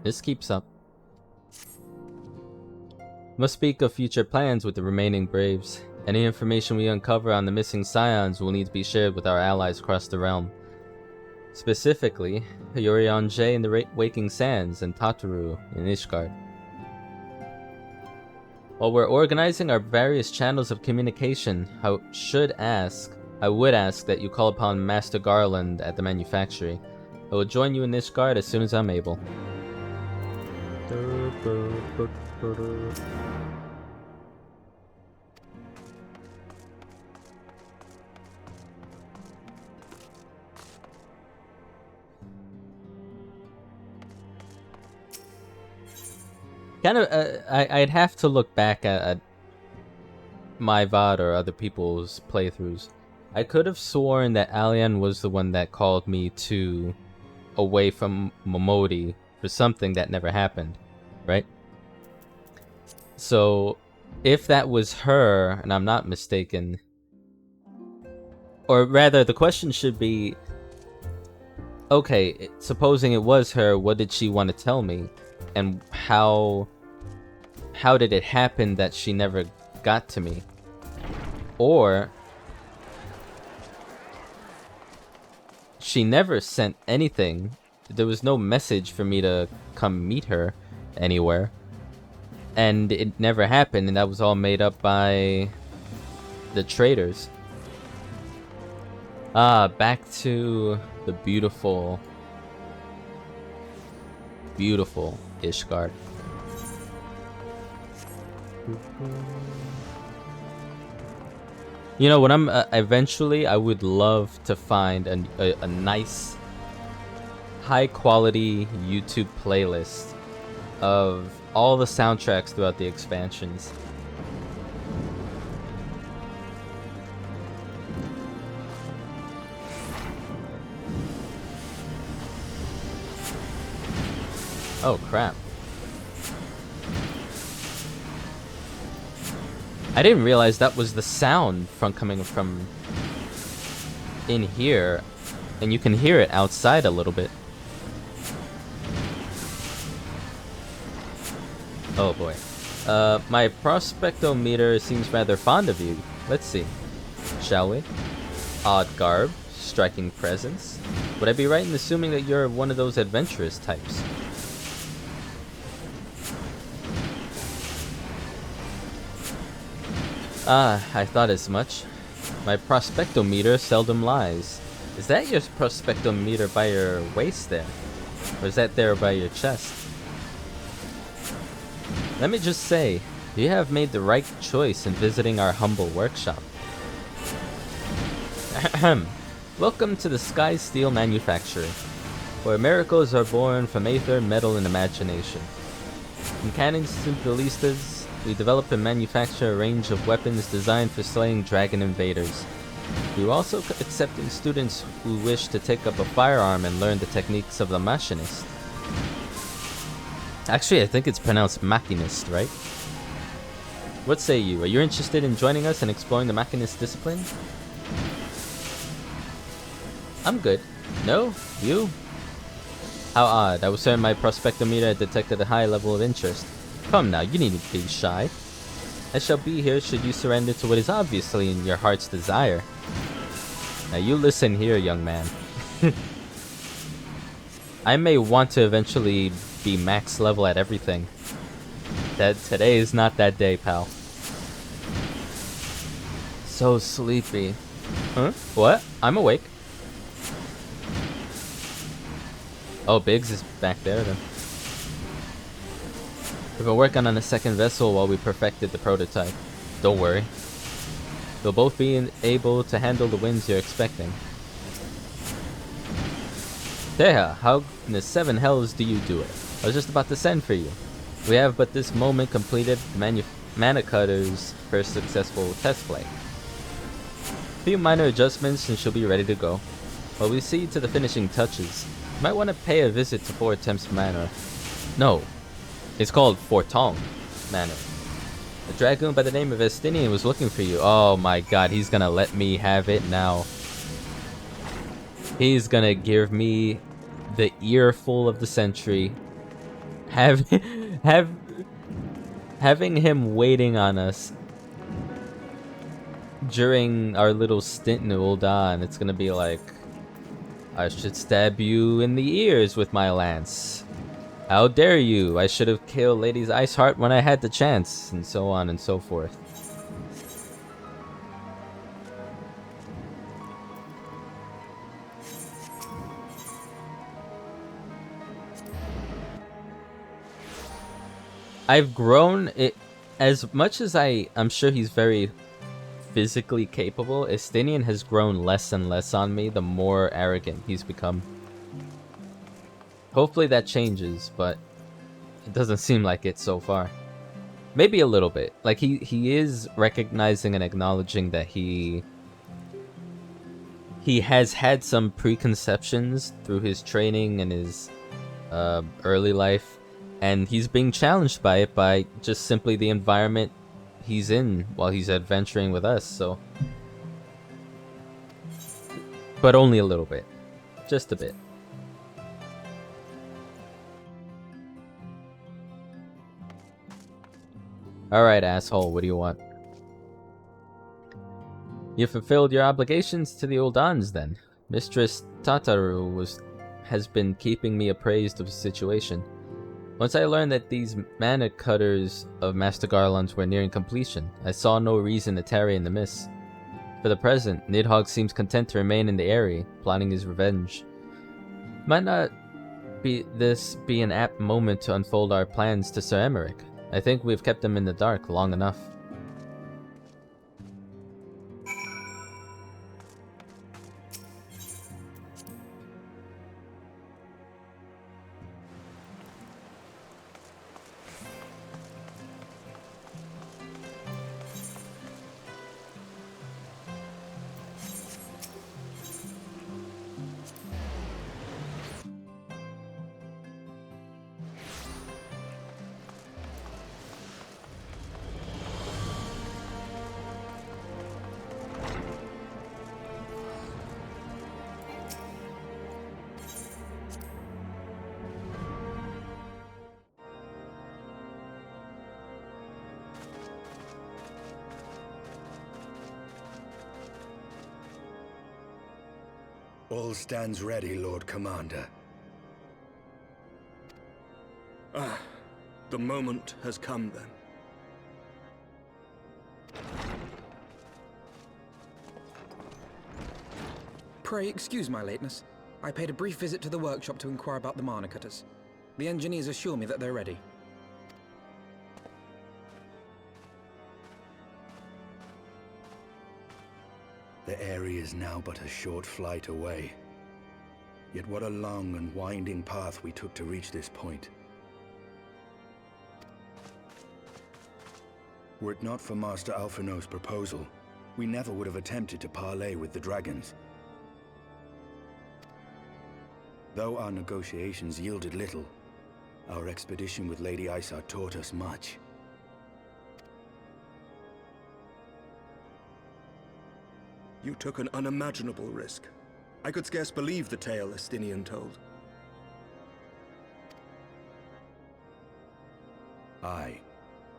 This keeps up. Must speak of future plans with the remaining Braves. Any information we uncover on the missing Scions will need to be shared with our allies across the realm. Specifically, Yurionje in the Waking Sands and Tataru in Ishgard. While we're organizing our various channels of communication, I would ask that you call upon Master Garland at the manufactory. I will join you in Ishgard as soon as I'm able. Kind of, I'd have to look back at my VOD or other people's playthroughs. I could have sworn that Alian was the one that called me away from Momodi for something that never happened, right? So, if that was her, and I'm not mistaken, or rather, the question should be, okay, supposing it was her, what did she want to tell me? And how did it happen that she never got to me? Or she never sent anything. There was no message for me to come meet her anywhere. And it never happened, and that was all made up by the traders. Back to the beautiful Ishgard. You know, when I'm eventually, I would love to find a nice, high-quality YouTube playlist of all the soundtracks throughout the expansions. Oh crap. I didn't realize that was the sound coming from in here, and you can hear it outside a little bit. Oh boy. My prospectometer seems rather fond of you. Let's see. Shall we? Odd garb, striking presence. Would I be right in assuming that you're one of those adventurous types? I thought as much. My prospectometer seldom lies. Is that your prospectometer by your waist there? Or is that there by your chest? Let me just say, you have made the right choice in visiting our humble workshop. Welcome to the Sky Steel Manufactory, where miracles are born from aether, metal, and imagination. In cannons to ballistas, we develop and manufacture a range of weapons designed for slaying dragon invaders. We are also accepting students who wish to take up a firearm and learn the techniques of the machinist. Actually, I think it's pronounced machinist, right? What say you? Are you interested in joining us and exploring the machinist discipline? I'm good. No? You? How odd. I was certain my prospectometer detected a high level of interest. Come now, you needn't be shy. I shall be here should you surrender to what is obviously in your heart's desire. Now you listen here, young man. I may want to eventually be max level at everything. Today is not that day, pal. So sleepy. Huh? What? I'm awake. Oh, Biggs is back there then. We've been working on a second vessel while we perfected the prototype. Don't worry. We'll both be able to handle the winds you're expecting. Deha, how in the seven hells do you do it? I was just about to send for you. We have but this moment completed Mana Cutter's first successful test flight. A few minor adjustments and she'll be ready to go. While we see to the finishing touches, you might want to pay a visit to Fort Temps Manor. No. It's called Fortong Manor. A dragoon by the name of Estinian was looking for you. Oh my god, he's gonna let me have it now. He's gonna give me the earful of the century. have having him waiting on us during our little stint in Ul'Dan, it's gonna be like, I should stab you in the ears with my lance. How dare you? I should have killed Lady's Iceheart when I had the chance, and so on and so forth. I've grown it as much as I'm sure he's very physically capable. Estinian has grown less and less on me the more arrogant he's become. Hopefully that changes, but it doesn't seem like it so far. Maybe a little bit. Like he is recognizing and acknowledging that he has had some preconceptions through his training and his early life, and he's being challenged by it, by just simply the environment he's in while he's adventuring with us, so. But only a little bit. Just a bit. Alright, asshole, what do you want? You fulfilled your obligations to the Uldans, then. Mistress Tataru has been keeping me appraised of the situation. Once I learned that these mana cutters of Master Garland's were nearing completion, I saw no reason to tarry in the mist. For the present, Nidhogg seems content to remain in the area, plotting his revenge. Might not this be an apt moment to unfold our plans to Sir Emmerich? I think we've kept him in the dark long enough. All stands ready, Lord Commander. Ah, the moment has come then. Pray excuse my lateness. I paid a brief visit to the workshop to inquire about the mana cutters. The engineers assure me that they're ready. The area is now but a short flight away. Yet what a long and winding path we took to reach this point. Were it not for Master Alphino's proposal, we never would have attempted to parley with the dragons. Though our negotiations yielded little, our expedition with Lady Iceheart taught us much. You took an unimaginable risk. I could scarce believe the tale Estinian told. Aye.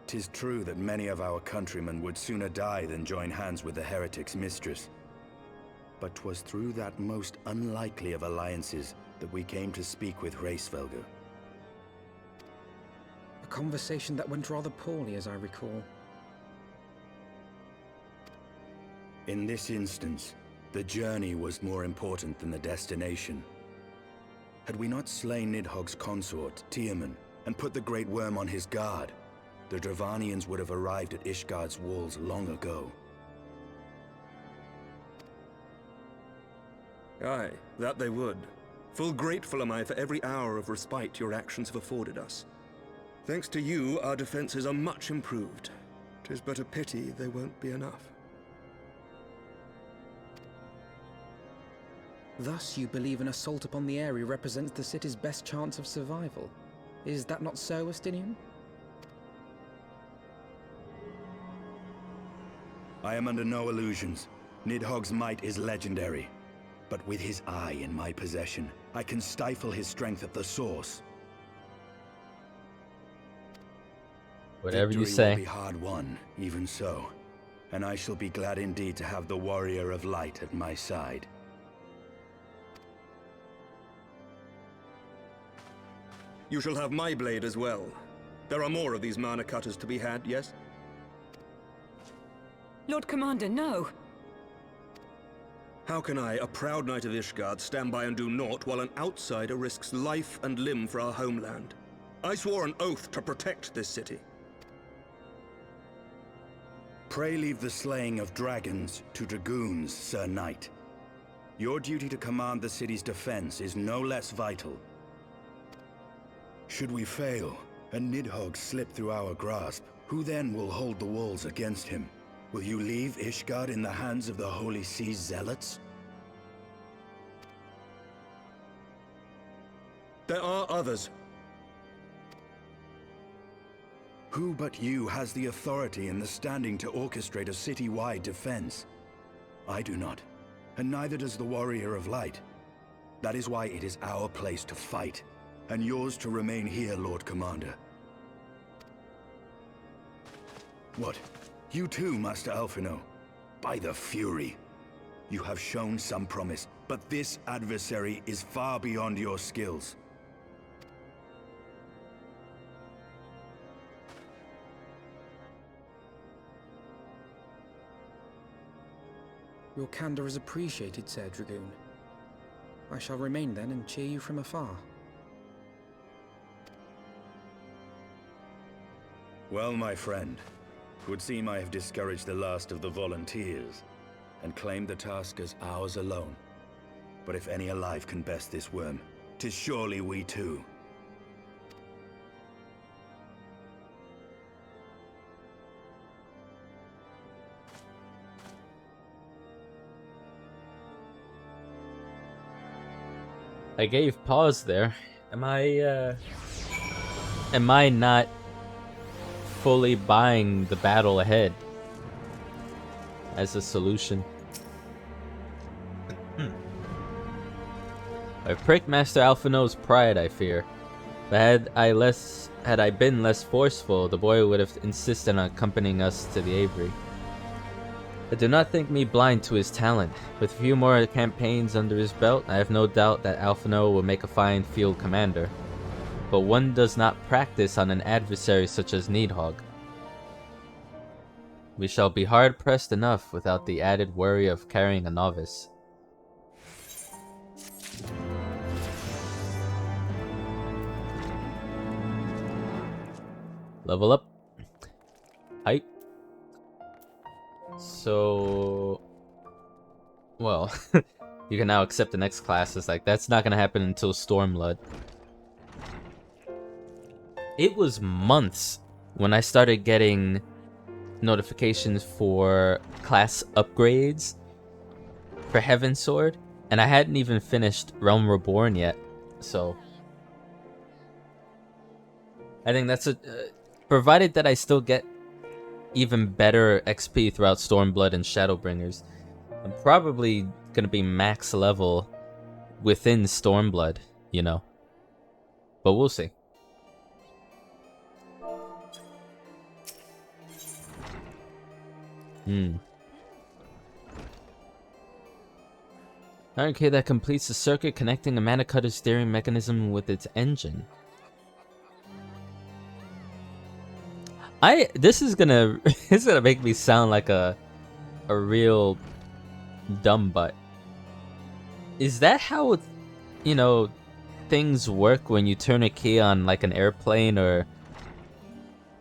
'Tis true that many of our countrymen would sooner die than join hands with the heretic's mistress. But 'twas through that most unlikely of alliances that we came to speak with Hraesvelgr. A conversation that went rather poorly, as I recall. In this instance, the journey was more important than the destination. Had we not slain Nidhogg's consort, Tiaman, and put the Great Worm on his guard, the Dravanians would have arrived at Ishgard's walls long ago. Aye, that they would. Full grateful am I for every hour of respite your actions have afforded us. Thanks to you, our defenses are much improved. 'Tis but a pity they won't be enough. Thus you believe an assault upon the area represents the city's best chance of survival. Is that not so, Estinian? I am under no illusions. Nidhogg's might is legendary. But with his eye in my possession, I can stifle his strength at the source. Whatever you Victory say. will be hard won, even so. And I shall be glad indeed to have the Warrior of Light at my side. You shall have my blade as well. There are more of these mana cutters to be had, yes? Lord Commander, no! How can I, a proud knight of Ishgard, stand by and do naught while an outsider risks life and limb for our homeland? I swore an oath to protect this city. Pray leave the slaying of dragons to dragoons, Sir Knight. Your duty to command the city's defense is no less vital. Should we fail, and Nidhogg slip through our grasp, who then will hold the walls against him? Will you leave Ishgard in the hands of the Holy Sea's zealots? There are others. Who but you has the authority and the standing to orchestrate a city-wide defense? I do not, and neither does the Warrior of Light. That is why it is our place to fight, and yours to remain here, Lord Commander. What? You too, Master Alphino? By the Fury! You have shown some promise, but this adversary is far beyond your skills. Your candor is appreciated, Sir Dragoon. I shall remain then and cheer you from afar. Well, my friend, it would seem I have discouraged the last of the volunteers, and claimed the task as ours alone. But if any alive can best this worm, 'tis surely we too. I gave pause there. Am I not fully buying the battle ahead as a solution? I've pricked Master Alphino's pride, I fear. But had I been less forceful, the boy would have insisted on accompanying us to the Aviary. But do not think me blind to his talent. With a few more campaigns under his belt, I have no doubt that Alphino will make a fine field commander. But one does not practice on an adversary such as Nidhogg. We shall be hard-pressed enough without the added worry of carrying a novice. Level up. Hype. So, well, you can now accept the next class. It's like, that's not gonna happen until Stormblood. It was months when I started getting notifications for class upgrades for Heavensward, and I hadn't even finished Realm Reborn yet, so I think that's provided that I still get even better XP throughout Stormblood and Shadowbringers, I'm probably gonna be max level within Stormblood, you know. But we'll see. Okay, that completes the circuit connecting a mana cutter steering mechanism with its engine. This is gonna make me sound like a real dumb butt. Is that how, you know, things work when you turn a key on like an airplane? Or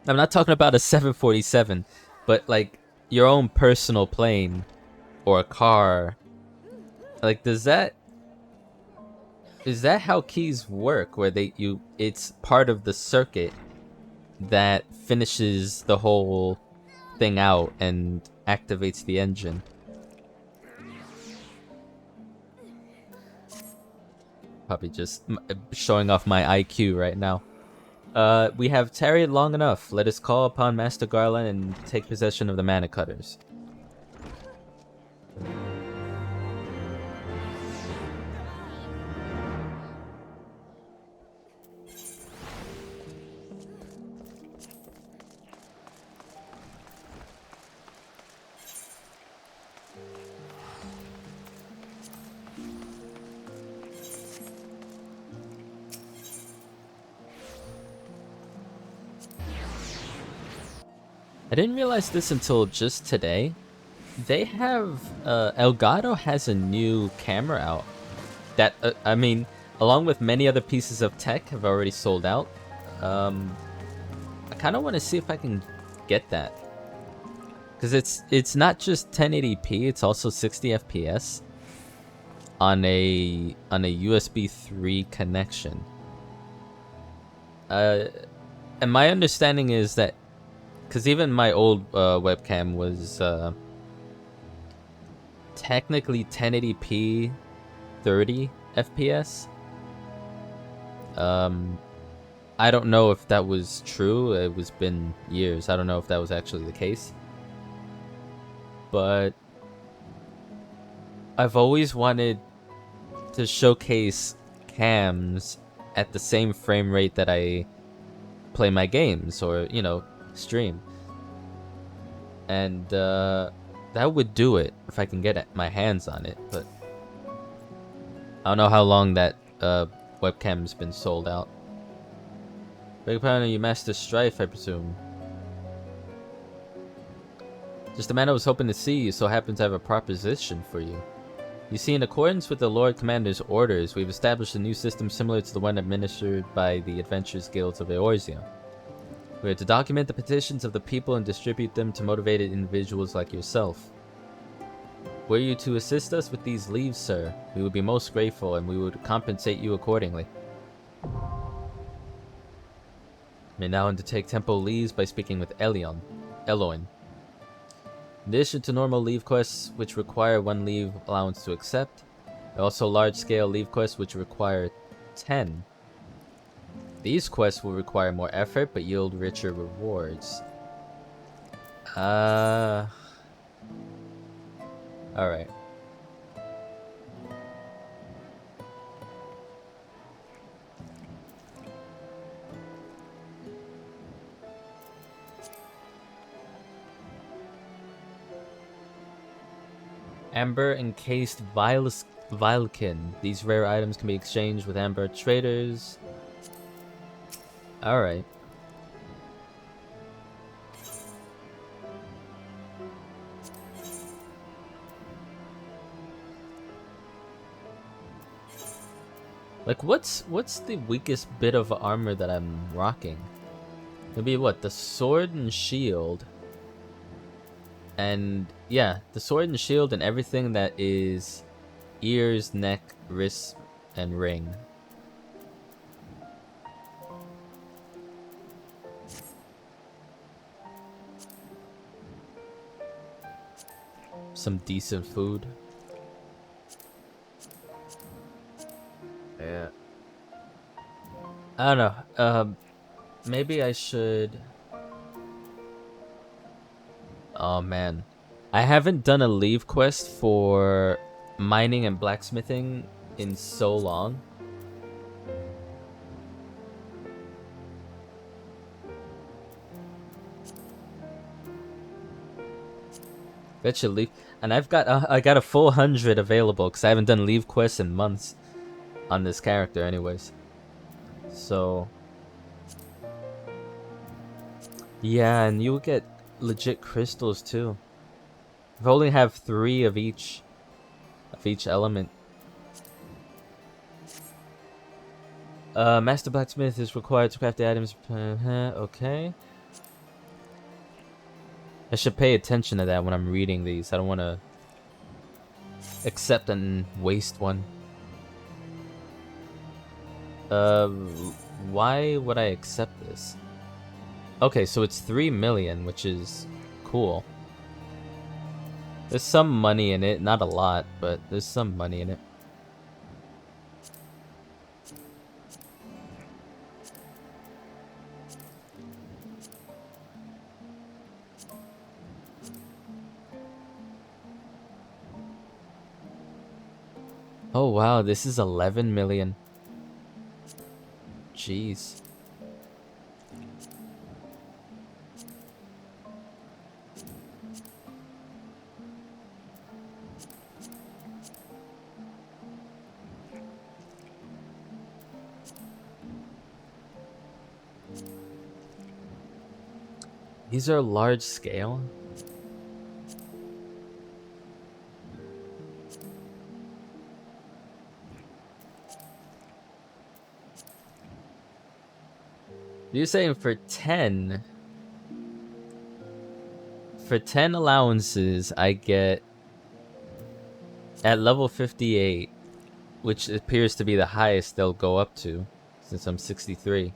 I'm not talking about a 747, but like your own personal plane or a car. Like, is that how keys work, where it's part of the circuit that finishes the whole thing out and activates the engine? Probably just showing off my IQ right now. We have tarried long enough. Let us call upon Master Garland and take possession of the mana cutters. I didn't realize this until just today. They have Elgato has a new camera out that I mean, along with many other pieces of tech, have already sold out. I kind of want to see if I can get that, because it's not just 1080p, it's also 60 FPS on a USB 3 connection. And my understanding is that, because even my old webcam was technically 1080p 30 FPS. I don't know if that was true. It was been years. I don't know if that was actually the case. But I've always wanted to showcase cams at the same frame rate that I play my games or, you know, stream. And that would do it if I can get my hands on it, but I don't know how long that webcam's been sold out. Big pardon, you master Strife, I presume. Just the man I was hoping to see, you so happen to have a proposition for you. You see, in accordance with the Lord Commander's orders, we've established a new system similar to the one administered by the Adventurers Guilds of Eorzea. We are to document the petitions of the people and distribute them to motivated individuals like yourself. Were you to assist us with these leaves, sir, we would be most grateful and we would compensate you accordingly. You may now undertake tempo leaves by speaking with Eloin. In addition to normal leave quests, which require 1 leave allowance to accept, there are also large-scale leave quests which require 10. These quests will require more effort, but yield richer rewards. Alright. Amber encased Vilekin. These rare items can be exchanged with Amber traders. Alright. Like, what's the weakest bit of armor that I'm rocking? Maybe what? The sword and shield. And yeah, the sword and shield and everything that is ears, neck, wrist, and ring. Some decent food. Yeah. I don't know. Maybe I should... Oh man. I haven't done a leave quest for mining and blacksmithing in so long. That should leave. And I got a full 100 available because I haven't done leave quests in months on this character anyways. So yeah, and you'll get legit crystals too. I only have 3 of each element. Master Blacksmith is required to craft the items. Okay. I should pay attention to that when I'm reading these. I don't want to accept and waste one. Why would I accept this? Okay, so it's 3 million, which is cool. There's some money in it, not a lot, but there's some money in it. Oh wow, this is 11 million. Jeez. These are large scale. You're saying for 10 allowances I get at level 58, which appears to be the highest they'll go up to since I'm 63.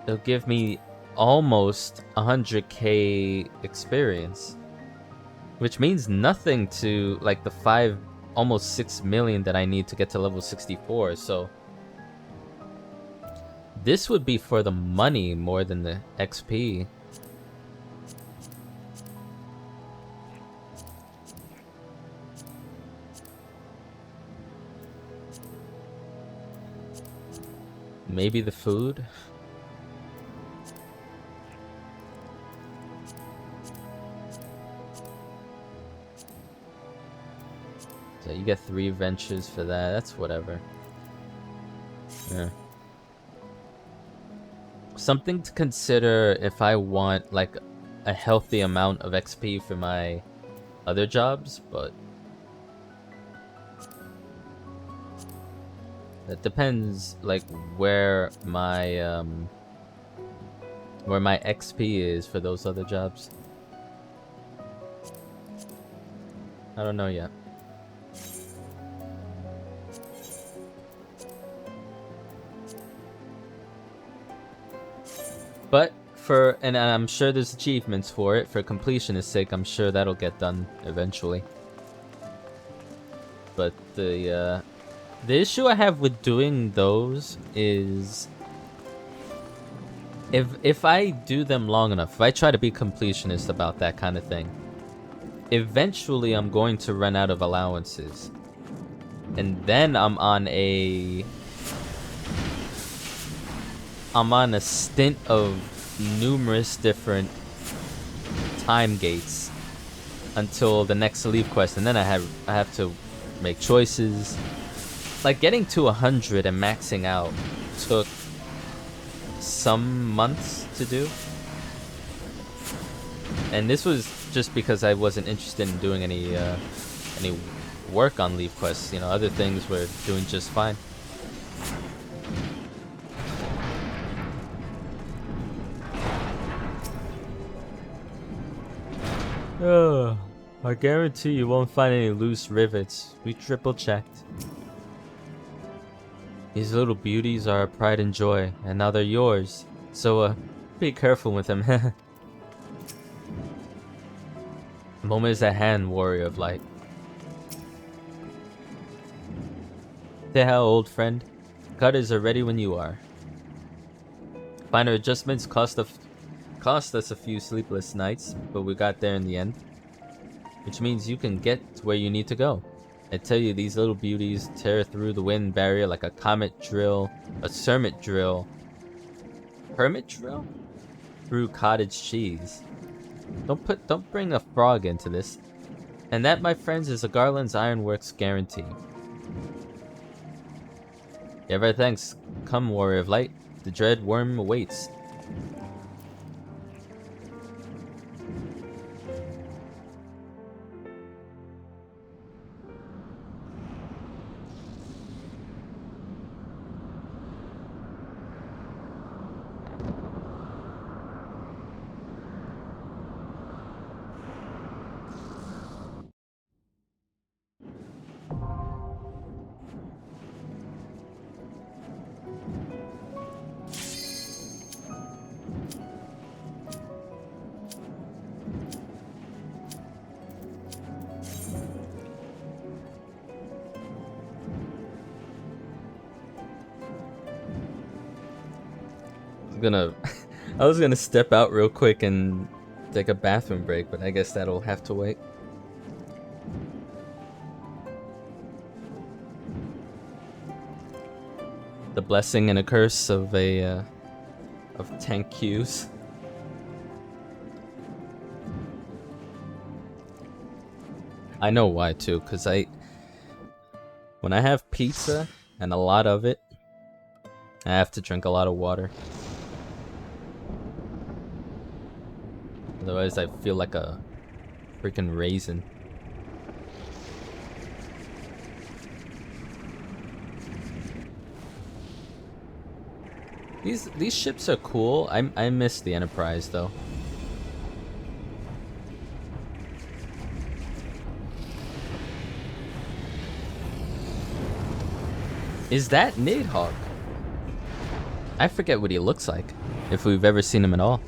They'll give me almost 100k experience, which means nothing to like the almost 6 million that I need to get to level 64. So this would be for the money more than the XP. Maybe the food? So you get 3 ventures for that. That's whatever. Yeah. Something to consider if I want like a healthy amount of XP for my other jobs, but that depends like where my XP is for those other jobs. I don't know yet. But and I'm sure there's achievements for it. For completionist sake, I'm sure that'll get done eventually. But the issue I have with doing those is if I do them long enough, if I try to be completionist about that kind of thing, eventually I'm going to run out of allowances. And then I'm on a stint of numerous different time gates until the next leave quest, and then I have to make choices. Like getting to 100 and maxing out took some months to do, and this was just because I wasn't interested in doing any work on leave quests. You know, other things were doing just fine. I guarantee you won't find any loose rivets. We triple checked. These little beauties are our pride and joy, and now they're yours. So, be careful with them. The moment is at hand, warrior of light. Say how, old friend. Cutters are ready when you are. Minor adjustments cost us a few sleepless nights, but we got there in the end. Which means you can get to where you need to go. I tell you, these little beauties tear through the wind barrier like a comet drill, a sermit drill, hermit drill? Through cottage cheese. Don't bring a frog into this. And that, my friends, is a Garland's Ironworks guarantee. Ever thanks. Come, warrior of light. The dread worm awaits. I was gonna step out real quick and take a bathroom break, but I guess that'll have to wait. The blessing and a curse of tank queues. I know why too, cause when I have pizza and a lot of it, I have to drink a lot of water. Otherwise, I feel like a freaking raisin. These ships are cool. I miss the Enterprise though. Is that Nidhogg? I forget what he looks like, if we've ever seen him at all.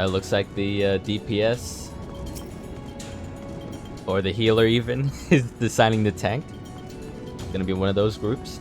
Looks like the DPS, or the healer even, is designing the tank. Gonna be one of those groups.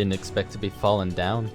Didn't expect to be fallen down.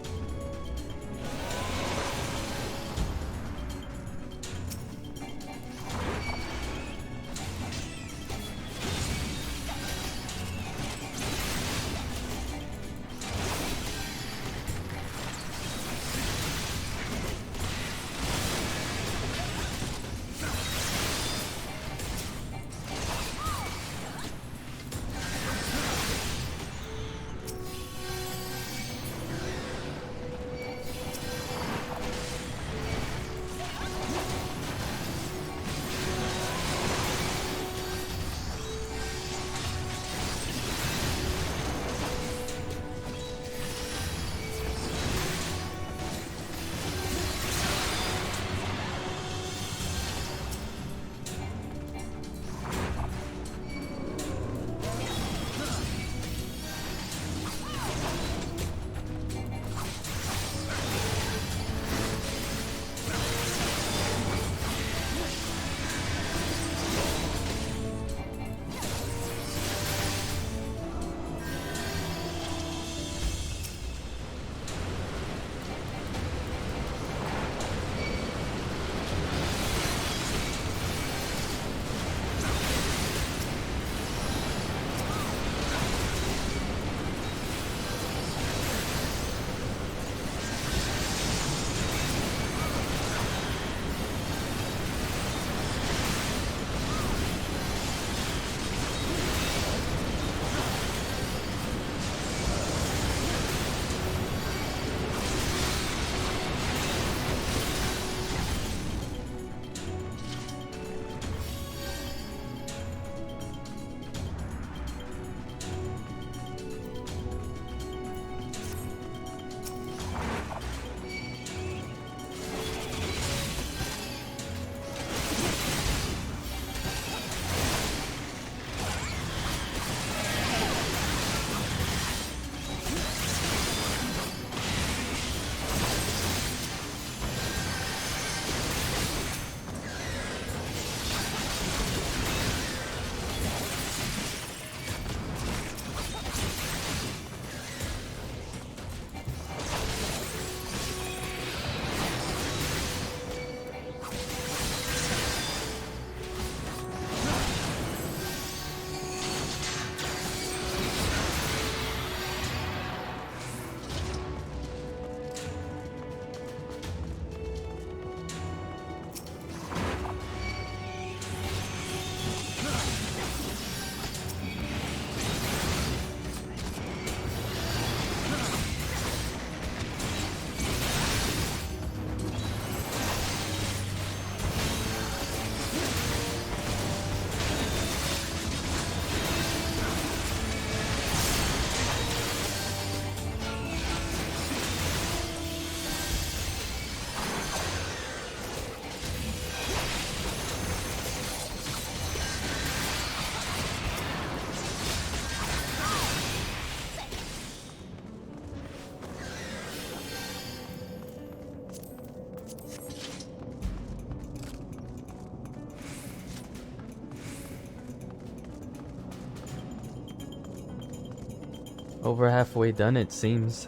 Over halfway done, it seems.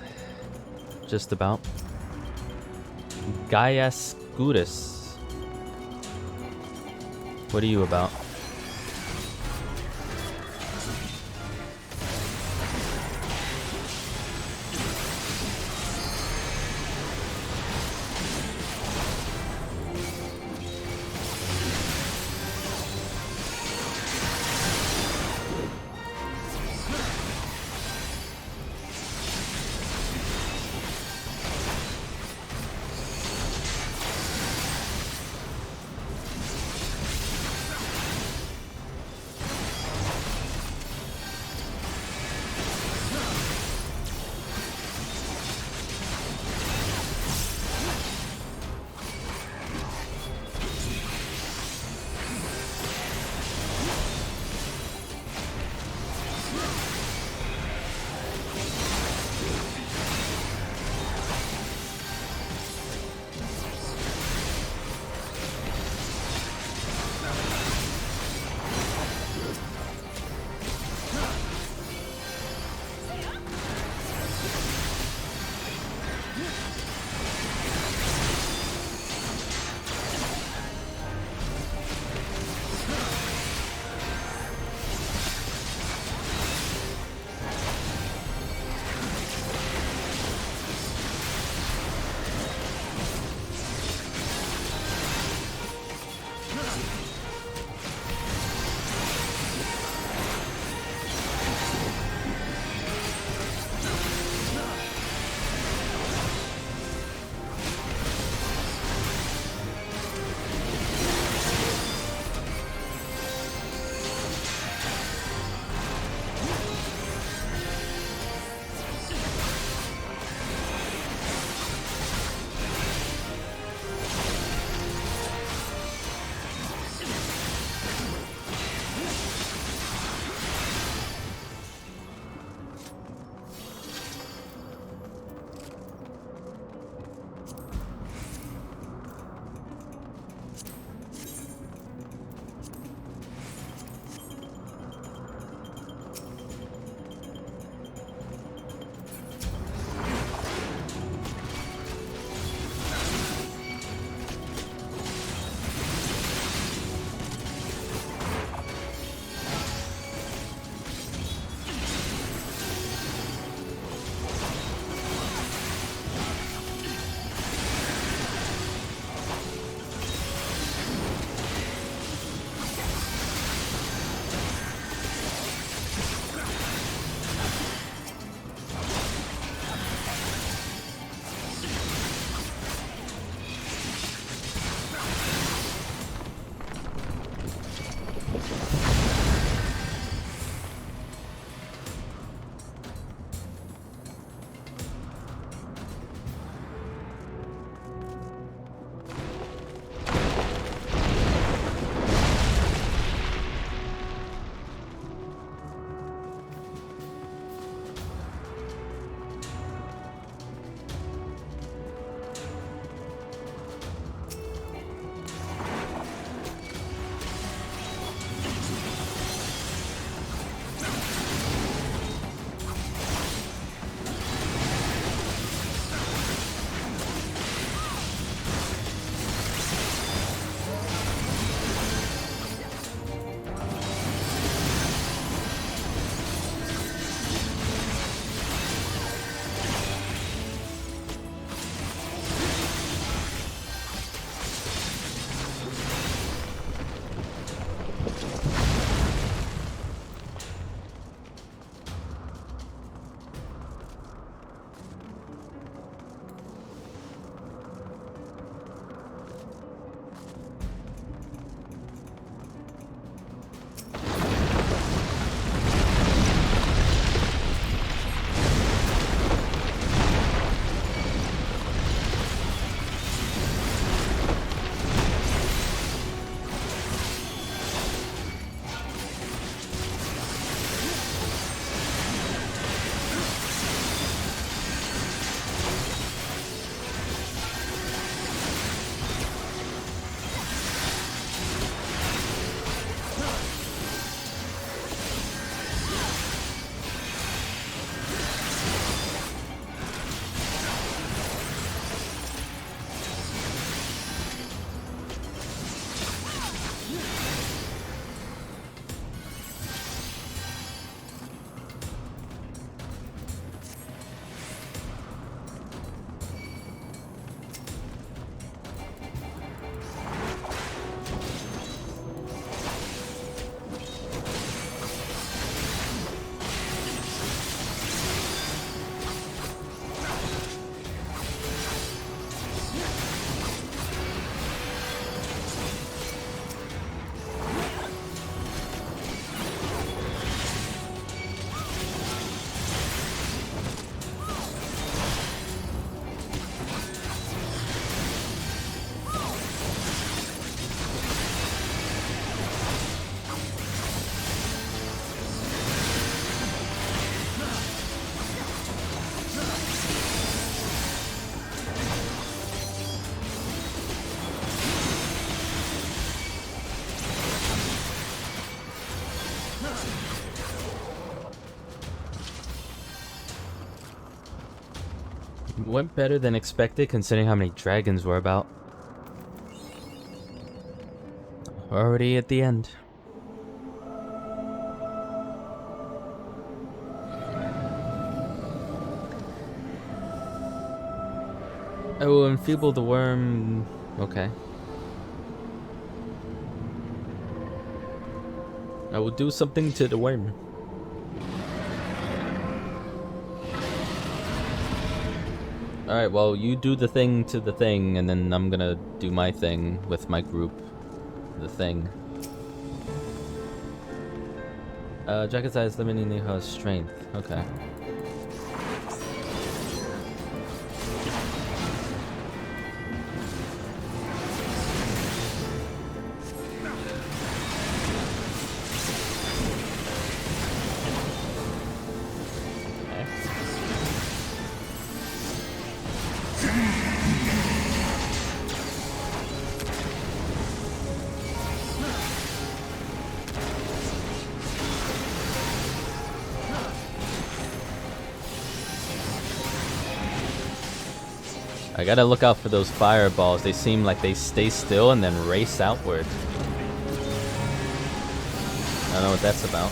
Just about. Gaiascudus. What are you about? Went better than expected considering how many dragons we're about. We're already at the end. I will enfeeble the worm. Okay. I will do something to the worm. Alright, well, you do the thing to the thing, and then I'm gonna do my thing with my group. The thing. Dragon's Eyes limiting Niha's strength. Okay. I gotta look out for those fireballs. They seem like they stay still and then race outward. I don't know what that's about.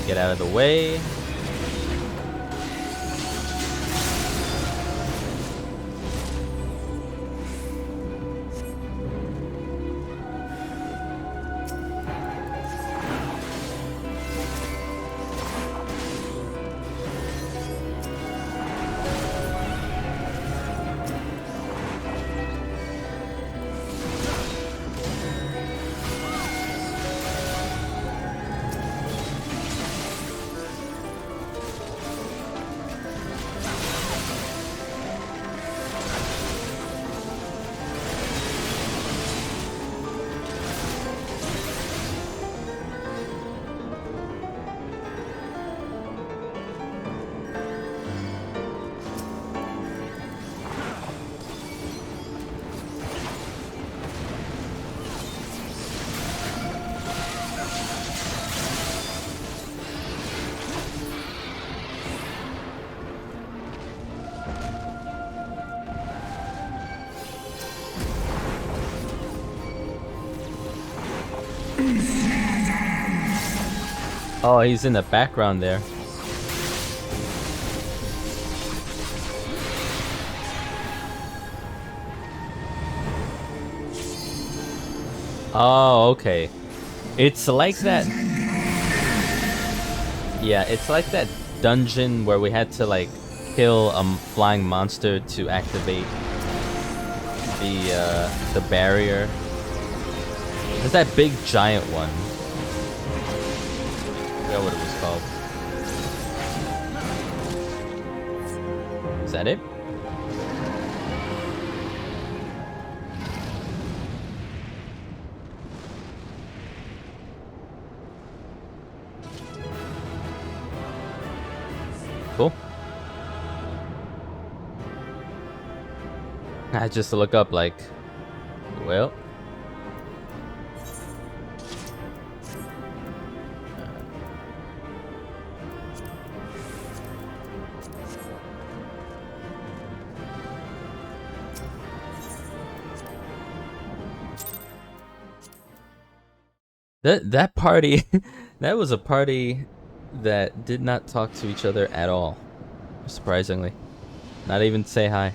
Get out of the way. Oh, he's in the background there. Oh, okay. It's like that. Yeah, it's like that dungeon where we had to like kill a flying monster to activate the barrier. It's that big giant one. I forgot what it was called. Is that it? Cool. I just look up like, well. That party, that was a party that did not talk to each other at all, surprisingly. Not even say hi.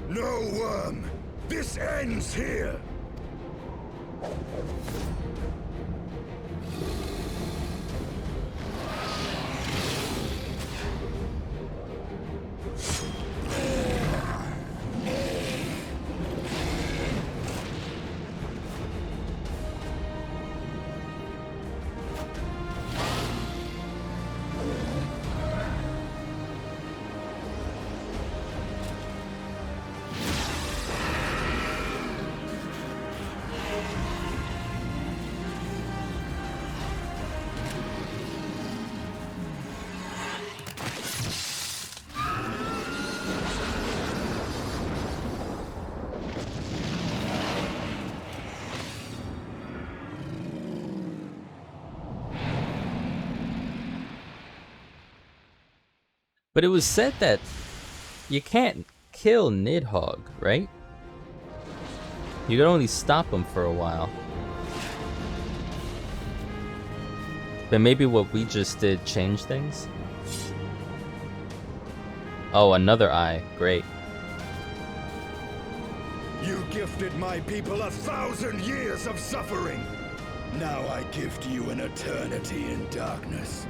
No, worm! This ends here! But it was said that you can't kill Nidhogg, right? You can only stop him for a while. But maybe what we just did changed things? Oh, another eye. Great. You gifted my people 1,000 years of suffering! Now I gift you an eternity in darkness.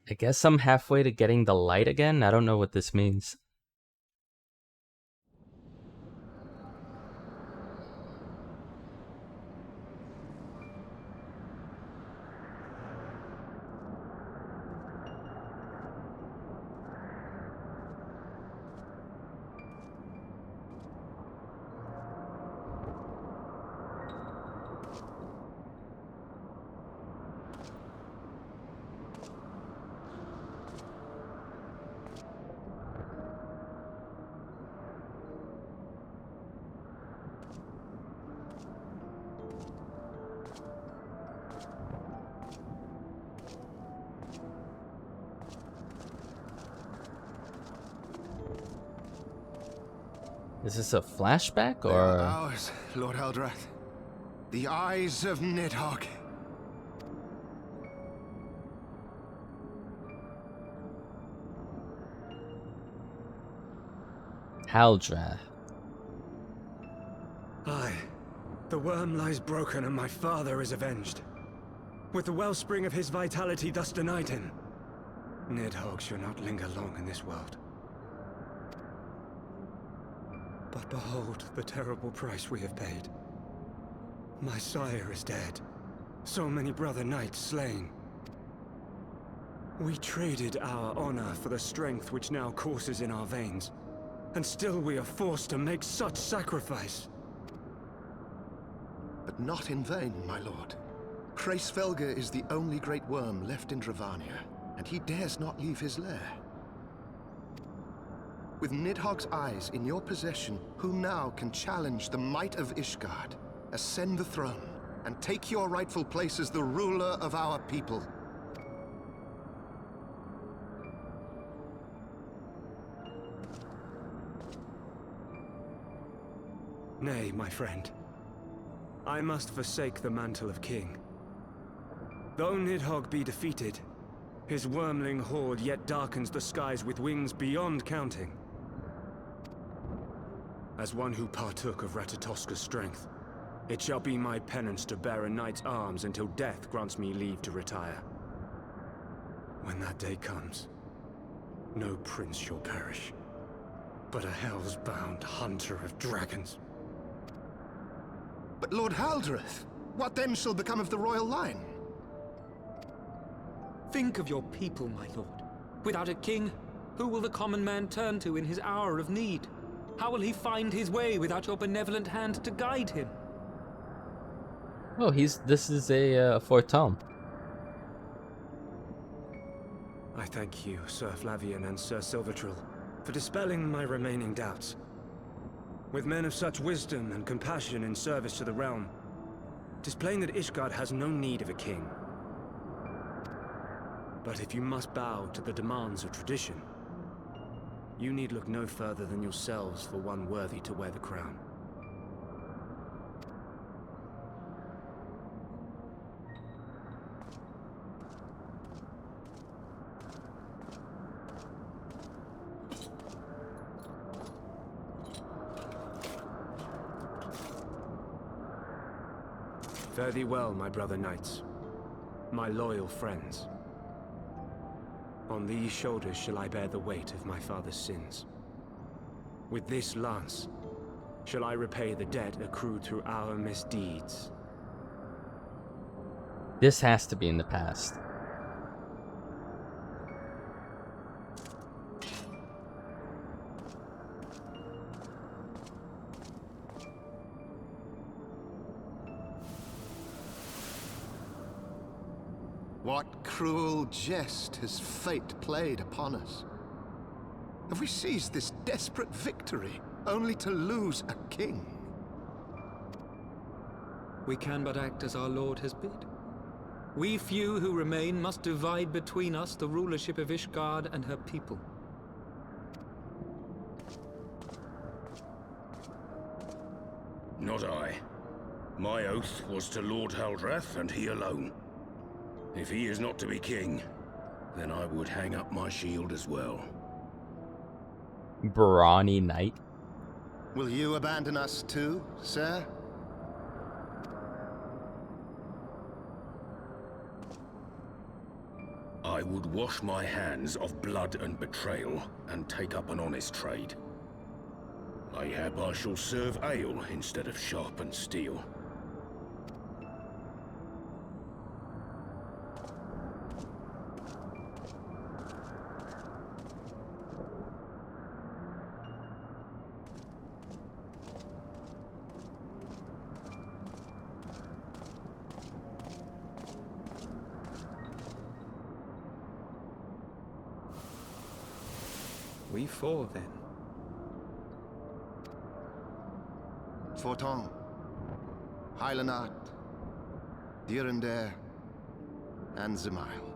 I guess I'm halfway to getting the light again? I don't know what this means. Is this a flashback, They are or...? ours, Lord Eldrath. The eyes of Nidhogg. Haldrath. Aye. The worm lies broken and my father is avenged. With the wellspring of his vitality thus denied him, Nidhogg shall not linger long in this world. But behold the terrible price we have paid. My sire is dead. So many brother knights slain. We traded our honor for the strength which now courses in our veins. And still we are forced to make such sacrifice. But not in vain, my lord. Hraesvelgr is the only great worm left in Dravania, and he dares not leave his lair. With Nidhogg's eyes in your possession, who now can challenge the might of Ishgard, ascend the throne, and take your rightful place as the ruler of our people? Nay, my friend. I must forsake the mantle of king. Though Nidhogg be defeated, his wormling horde yet darkens the skies with wings beyond counting. As one who partook of Ratatoska's strength, it shall be my penance to bear a knight's arms until death grants me leave to retire. When that day comes, no prince shall perish, but a hell's-bound hunter of dragons. But Lord Haldreth, what then shall become of the royal line? Think of your people, my lord. Without a king, who will the common man turn to in his hour of need? How will he find his way without your benevolent hand to guide him? Oh, this is a Fort Tom. I thank you, Sir Flavian and Sir Silvertrill, for dispelling my remaining doubts. With men of such wisdom and compassion in service to the realm, it is plain that Ishgard has no need of a king. But if you must bow to the demands of tradition, you need look no further than yourselves for one worthy to wear the crown. Fare thee well, my brother knights, my loyal friends. On these shoulders shall I bear the weight of my father's sins. With this lance shall I repay the debt accrued through our misdeeds. This has to be in the past. What cruel jest has fate played upon us? Have we seized this desperate victory only to lose a king? We can but act as our lord has bid. We few who remain must divide between us the rulership of Ishgard and her people. Not I. My oath was to Lord Haldreth, and he alone. If he is not to be king, then I would hang up my shield as well. Brawny knight. Will you abandon us too, sir? I would wash my hands of blood and betrayal, and take up an honest trade. Mayhap I shall serve ale instead of sharpened steel. We four, then. Forton, Heilenart, Dyrendare, and Zemail.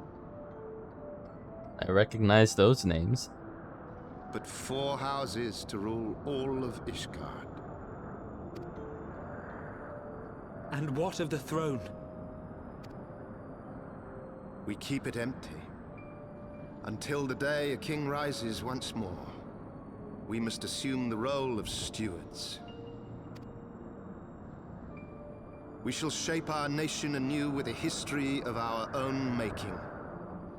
I recognize those names. But 4 houses to rule all of Ishgard. And what of the throne? We keep it empty. Until the day a king rises once more, we must assume the role of stewards. We shall shape our nation anew with a history of our own making,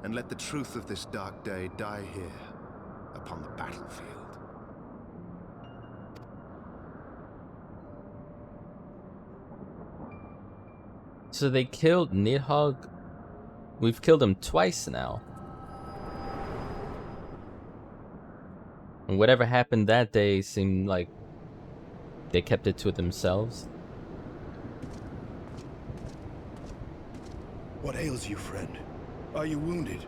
and let the truth of this dark day die here, upon the battlefield. So they killed Nidhogg. We've killed him twice now. And whatever happened that day seemed like they kept it to themselves. What ails you, friend? Are you wounded?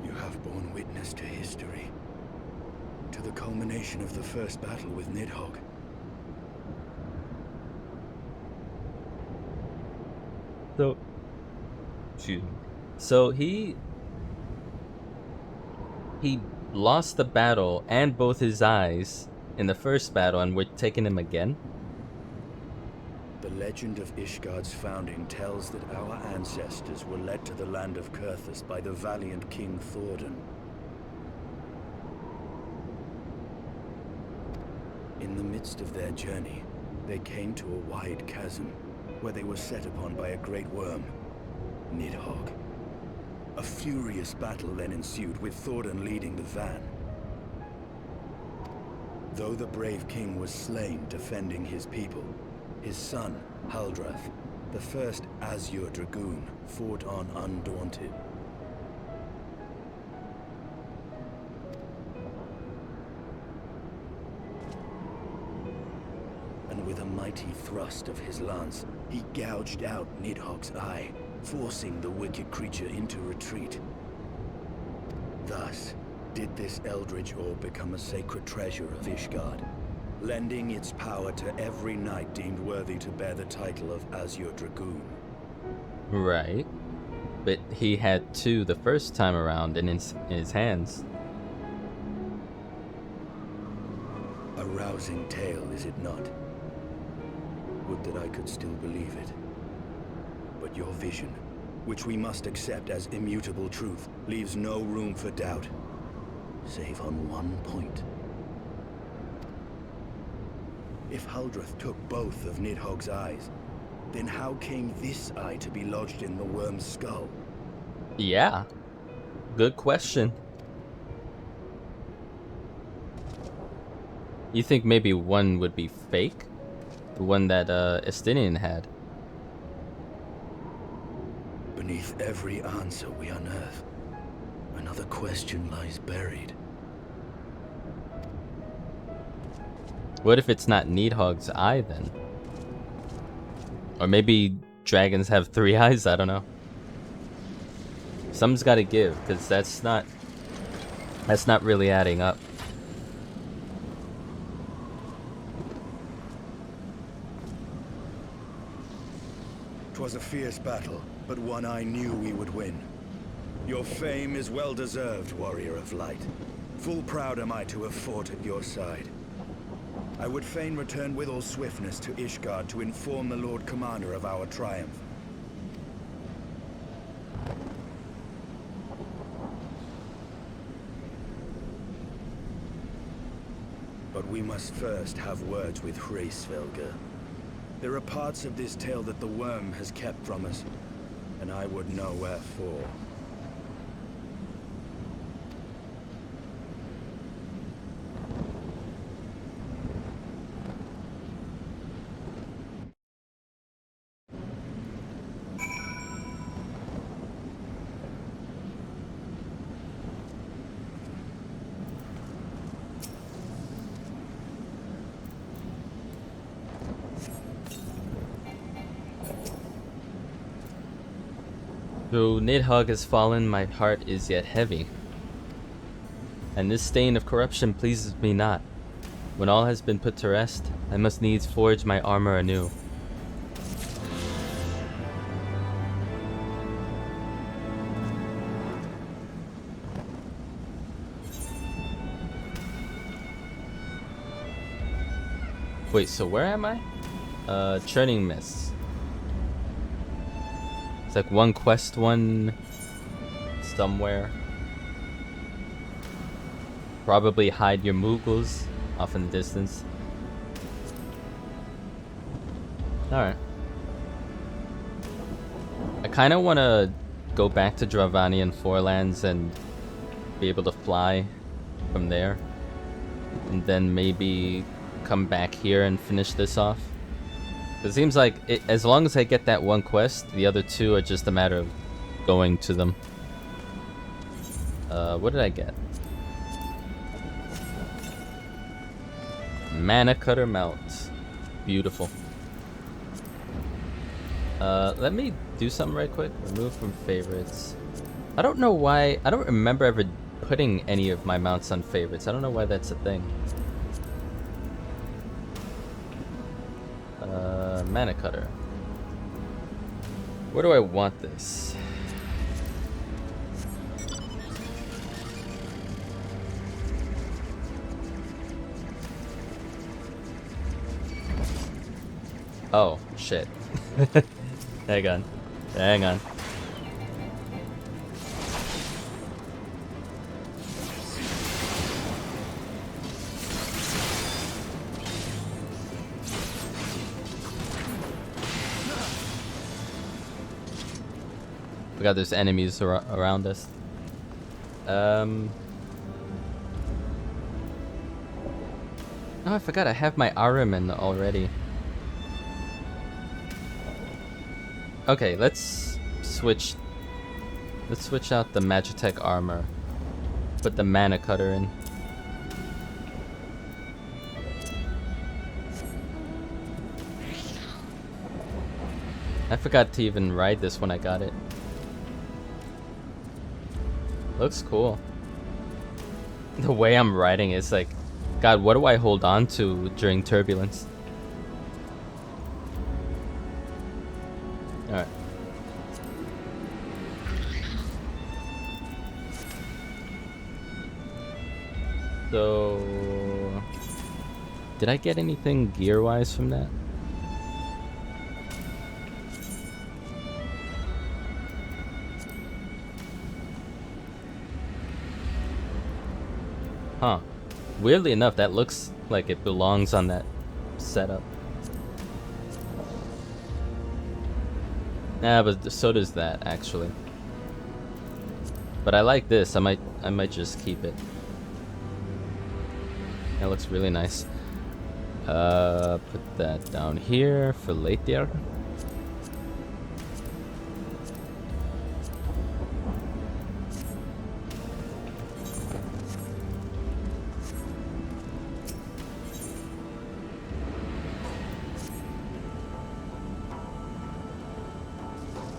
You have borne witness to history. To the culmination of the first battle with Nidhogg. So, excuse me. So he lost the battle and both his eyes in the first battle, and we're taking him again. The legend of Ishgard's founding tells that our ancestors were led to the land of Kurthus by the valiant King Thordan. In the midst of their journey, they came to a wide chasm, where they were set upon by a great worm, Nidhogg. A furious battle then ensued, with Thordan leading the van. Though the brave king was slain defending his people, his son, Haldrath, the first Azure Dragoon, fought on undaunted. And with a mighty thrust of his lance, he gouged out Nidhogg's eye, forcing the wicked creature into retreat. Thus, did this eldritch orb become a sacred treasure of Ishgard, lending its power to every knight deemed worthy to bear the title of Azure Dragoon. Right. But he had two the first time around in his hands. A rousing tale, is it not? Would that I could still believe it. But your vision, which we must accept as immutable truth, leaves no room for doubt, save on one point. If Haldrath took both of Nidhogg's eyes, then how came this eye to be lodged in the worm's skull? Yeah. Good question. You think maybe one would be fake? The one that Estinian had? Beneath every answer we unearth, another question lies buried. What if it's not Nidhogg's eye then? Or maybe dragons have 3 eyes, I don't know. Something's gotta give, because that's not really adding up. 'Twas a fierce battle, but one I knew we would win. Your fame is well deserved, warrior of light. Full proud am I to have fought at your side. I would fain return with all swiftness to Ishgard to inform the Lord Commander of our triumph. But we must first have words with Hraesvelgr. There are parts of this tale that the worm has kept from us, and I would know wherefore. Though Nidhogg has fallen, my heart is yet heavy, and this stain of corruption pleases me not. When all has been put to rest, I must needs forge my armor anew. Wait, so where am I? Churning Mists. It's like one quest, one somewhere. Probably hide your Moogles off in the distance. Alright. I kind of want to go back to Dravanian Forelands and be able to fly from there. And then maybe come back here and finish this off. It seems like as long as I get that one quest, the other two are just a matter of going to them. What did I get? Mana Cutter Mount. Beautiful. Let me do something right quick. Remove from favorites. I don't know why. I don't remember ever putting any of my mounts on favorites. I don't know why that's a thing. Mana Cutter. Where do I want this? Oh, shit. Hang on. Hang on. Forgot there's enemies around us. Oh, I forgot I have my Ahriman already. Okay, let's switch out the Magitech armor. Put the mana cutter in. I forgot to even ride this when I got it. Looks cool. The way I'm riding is like, God, what do I hold on to during turbulence? Alright. So, did I get anything gear-wise from that? Huh. Weirdly enough, that looks like it belongs on that setup. Nah, but so does that, actually. But I like this. I might just keep it. That looks really nice. Put that down here for later.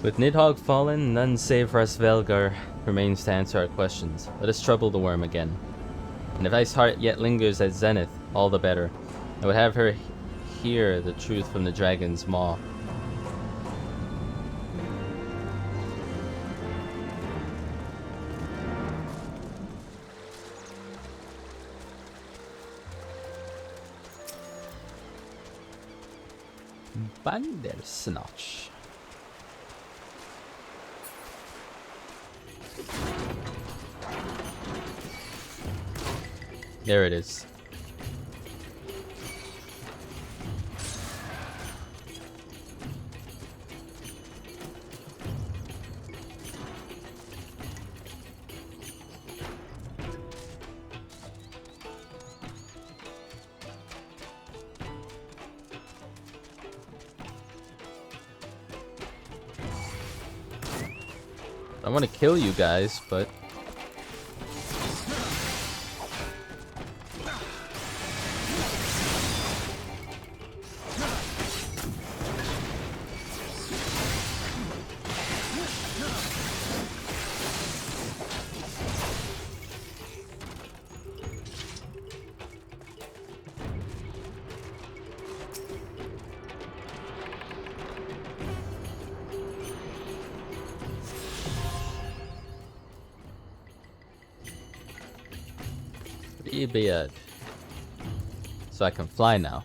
With Nidhogg fallen, none save Rasvelgar remains to answer our questions. Let us trouble the worm again. And if Iceheart yet lingers at Zenith, all the better. I would have her hear the truth from the dragon's maw. Bandersnatch. There it is. I want to kill you guys, but beard. So I can fly now.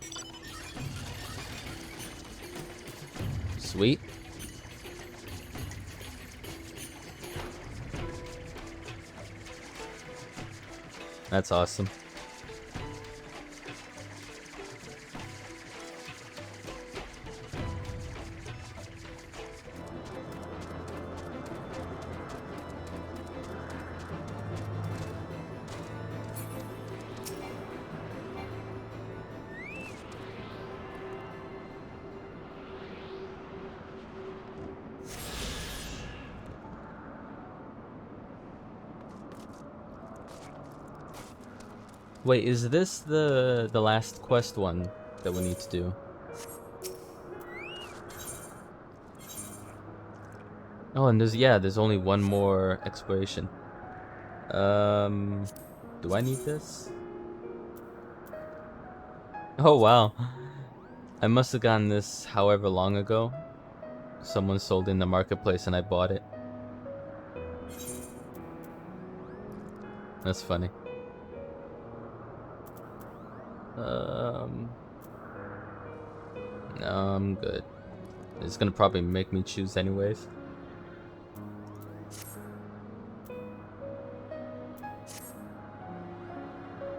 Sweet. That's awesome. Wait, is this the last quest one that we need to do? Oh, and there's only one more exploration. Do I need this? Oh wow. I must have gotten this however long ago. Someone sold in the marketplace and I bought it. That's funny. No, I'm good. It's gonna probably make me choose anyways.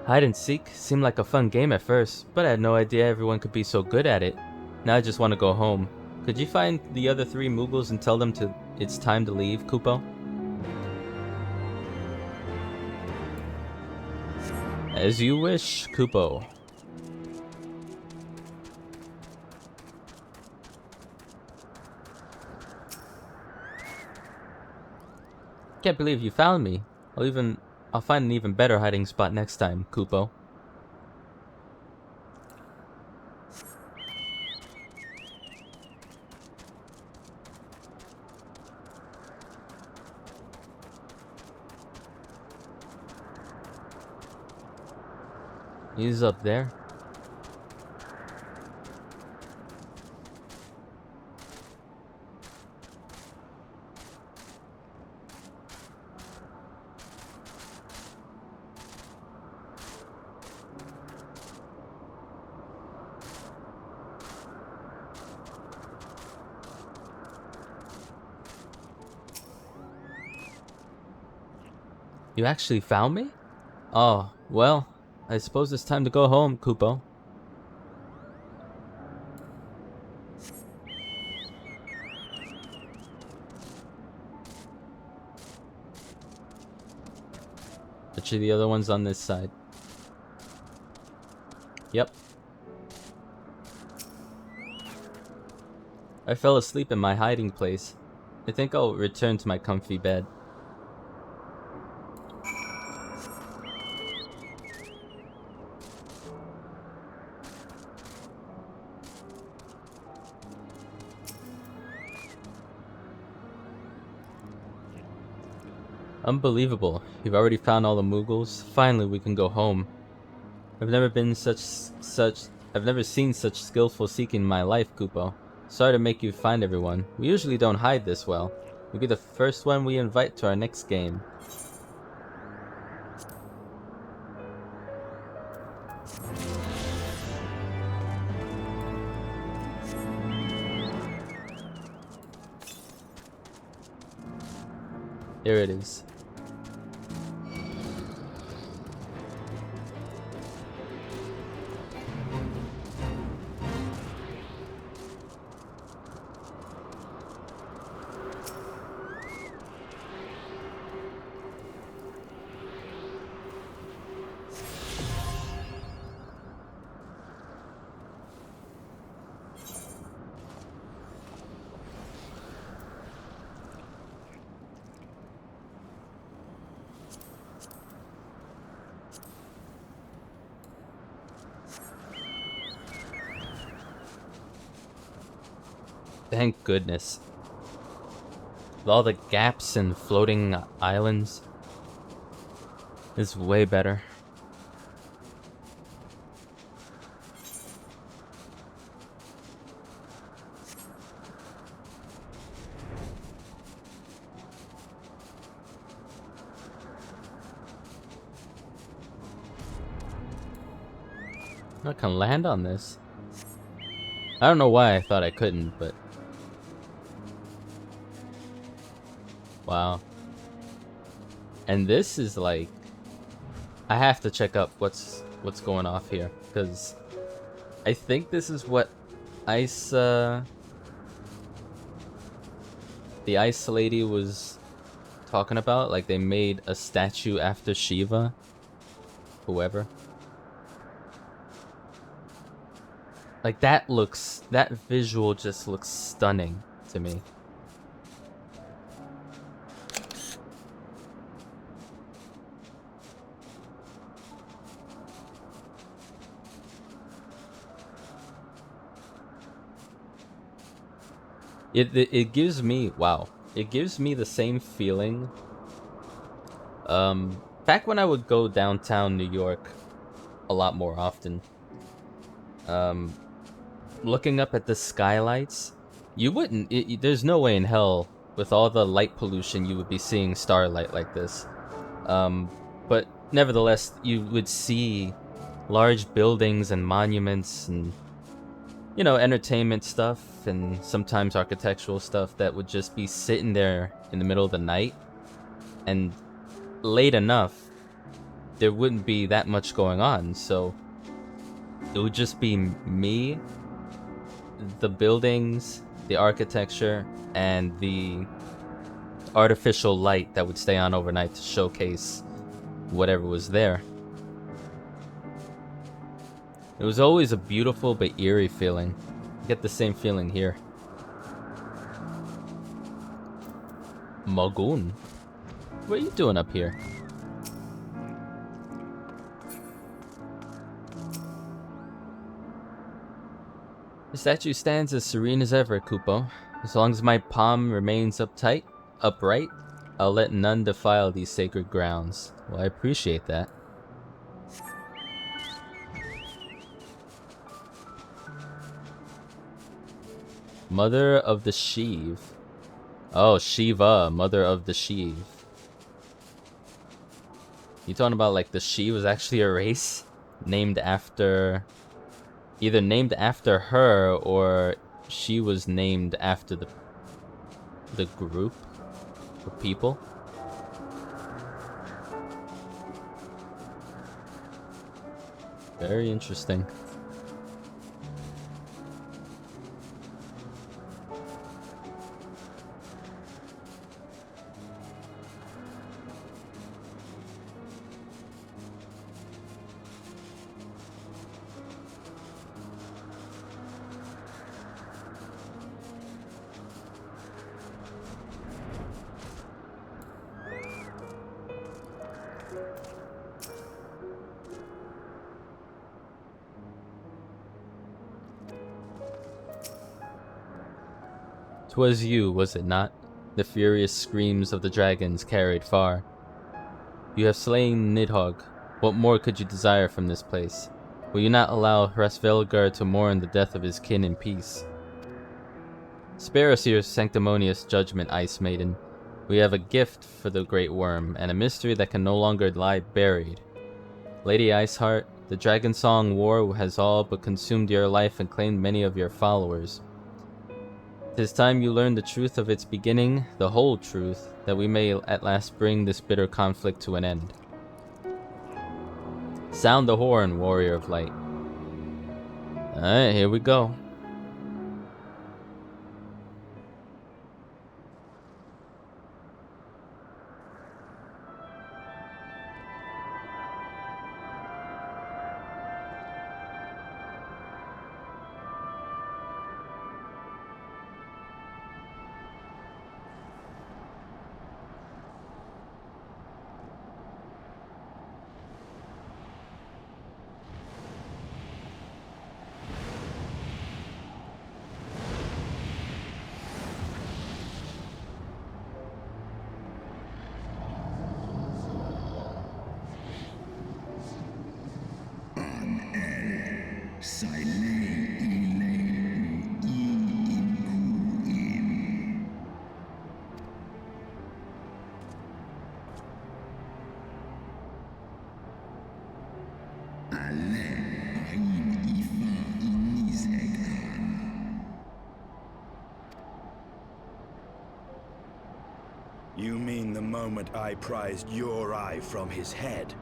Hide and seek seemed like a fun game at first, but I had no idea everyone could be so good at it. Now I just want to go home. Could you find the other 3 Moogles and tell them it's time to leave, Kupo? As you wish, Kupo. Can't believe you found me. I'll find an even better hiding spot next time, Kupo. He's up there. You actually found me? Oh, well, I suppose it's time to go home, Kupo. Actually, the other one's on this side. Yep. I fell asleep in my hiding place. I think I'll return to my comfy bed. Unbelievable. You've already found all the Moogles. Finally, we can go home. I've never seen such skillful seeking in my life, Kupo. Sorry to make you find everyone. We usually don't hide this well. You'll be the first one we invite to our next game. There it is. Thank goodness. With all the gaps and floating islands, it's way better. I can land on this. I don't know why I thought I couldn't, but wow. And this is like, I have to check up what's going off here, because I think this is what the ice lady was talking about. Like, they made a statue after Shiva, whoever. Like, that visual just looks stunning to me. It gives me, wow, it gives me the same feeling. Back when I would go downtown New York a lot more often, looking up at the skylights, you wouldn't, there's no way in hell with all the light pollution you would be seeing starlight like this. But nevertheless, you would see large buildings and monuments and, you know, entertainment stuff and sometimes architectural stuff that would just be sitting there in the middle of the night, and late enough there wouldn't be that much going on, so it would just be me, the buildings, the architecture, and the artificial light that would stay on overnight to showcase whatever was there. It was always a beautiful but eerie feeling. I get the same feeling here. Magun? What are you doing up here? The statue stands as serene as ever, Kupo. As long as my palm remains upright, I'll let none defile these sacred grounds. Well, I appreciate that. Mother of the Sheev. Oh, Shiva, Mother of the Sheev. You talking about like the Sheev was actually a race named after, either named after her or she was named after the group of people? Very interesting. "'Twas you, was it not? The furious screams of the dragons carried far. You have slain Nidhogg. What more could you desire from this place? Will you not allow Hraesvelgard to mourn the death of his kin in peace? Spare us your sanctimonious judgment, Ice Maiden. We have a gift for the Great Worm, and a mystery that can no longer lie buried. Lady Iceheart, the Dragon Song War has all but consumed your life and claimed many of your followers. 'Tis time you learn the truth of its beginning, the whole truth, that we may at last bring this bitter conflict to an end. Sound the horn, warrior of light." Alright, here we go. You mean the moment I prized your eye from his head?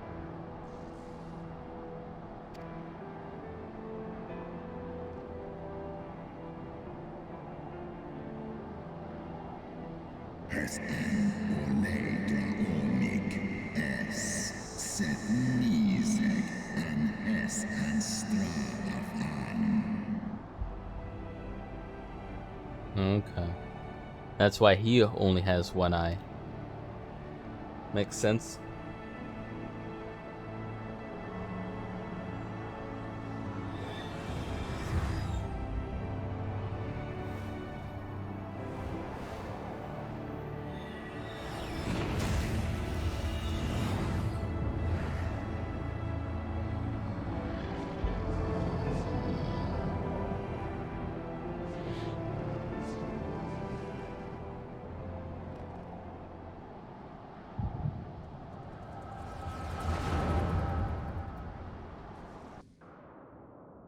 Okay. That's why he only has one eye. Makes sense.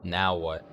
Now what?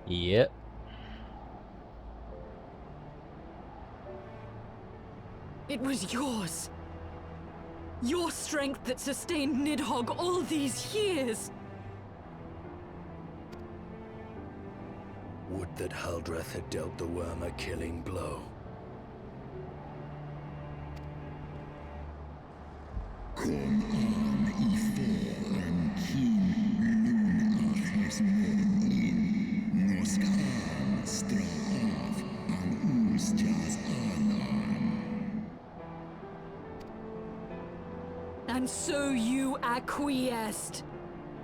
Yep. It was yours. Your strength that sustained Nidhogg all these years. Would that Haldreth had dealt the worm a killing blow. Kom an ifrån King Lunachers mun in. Noskan straff an Urstjas anan. And so you acquiesced.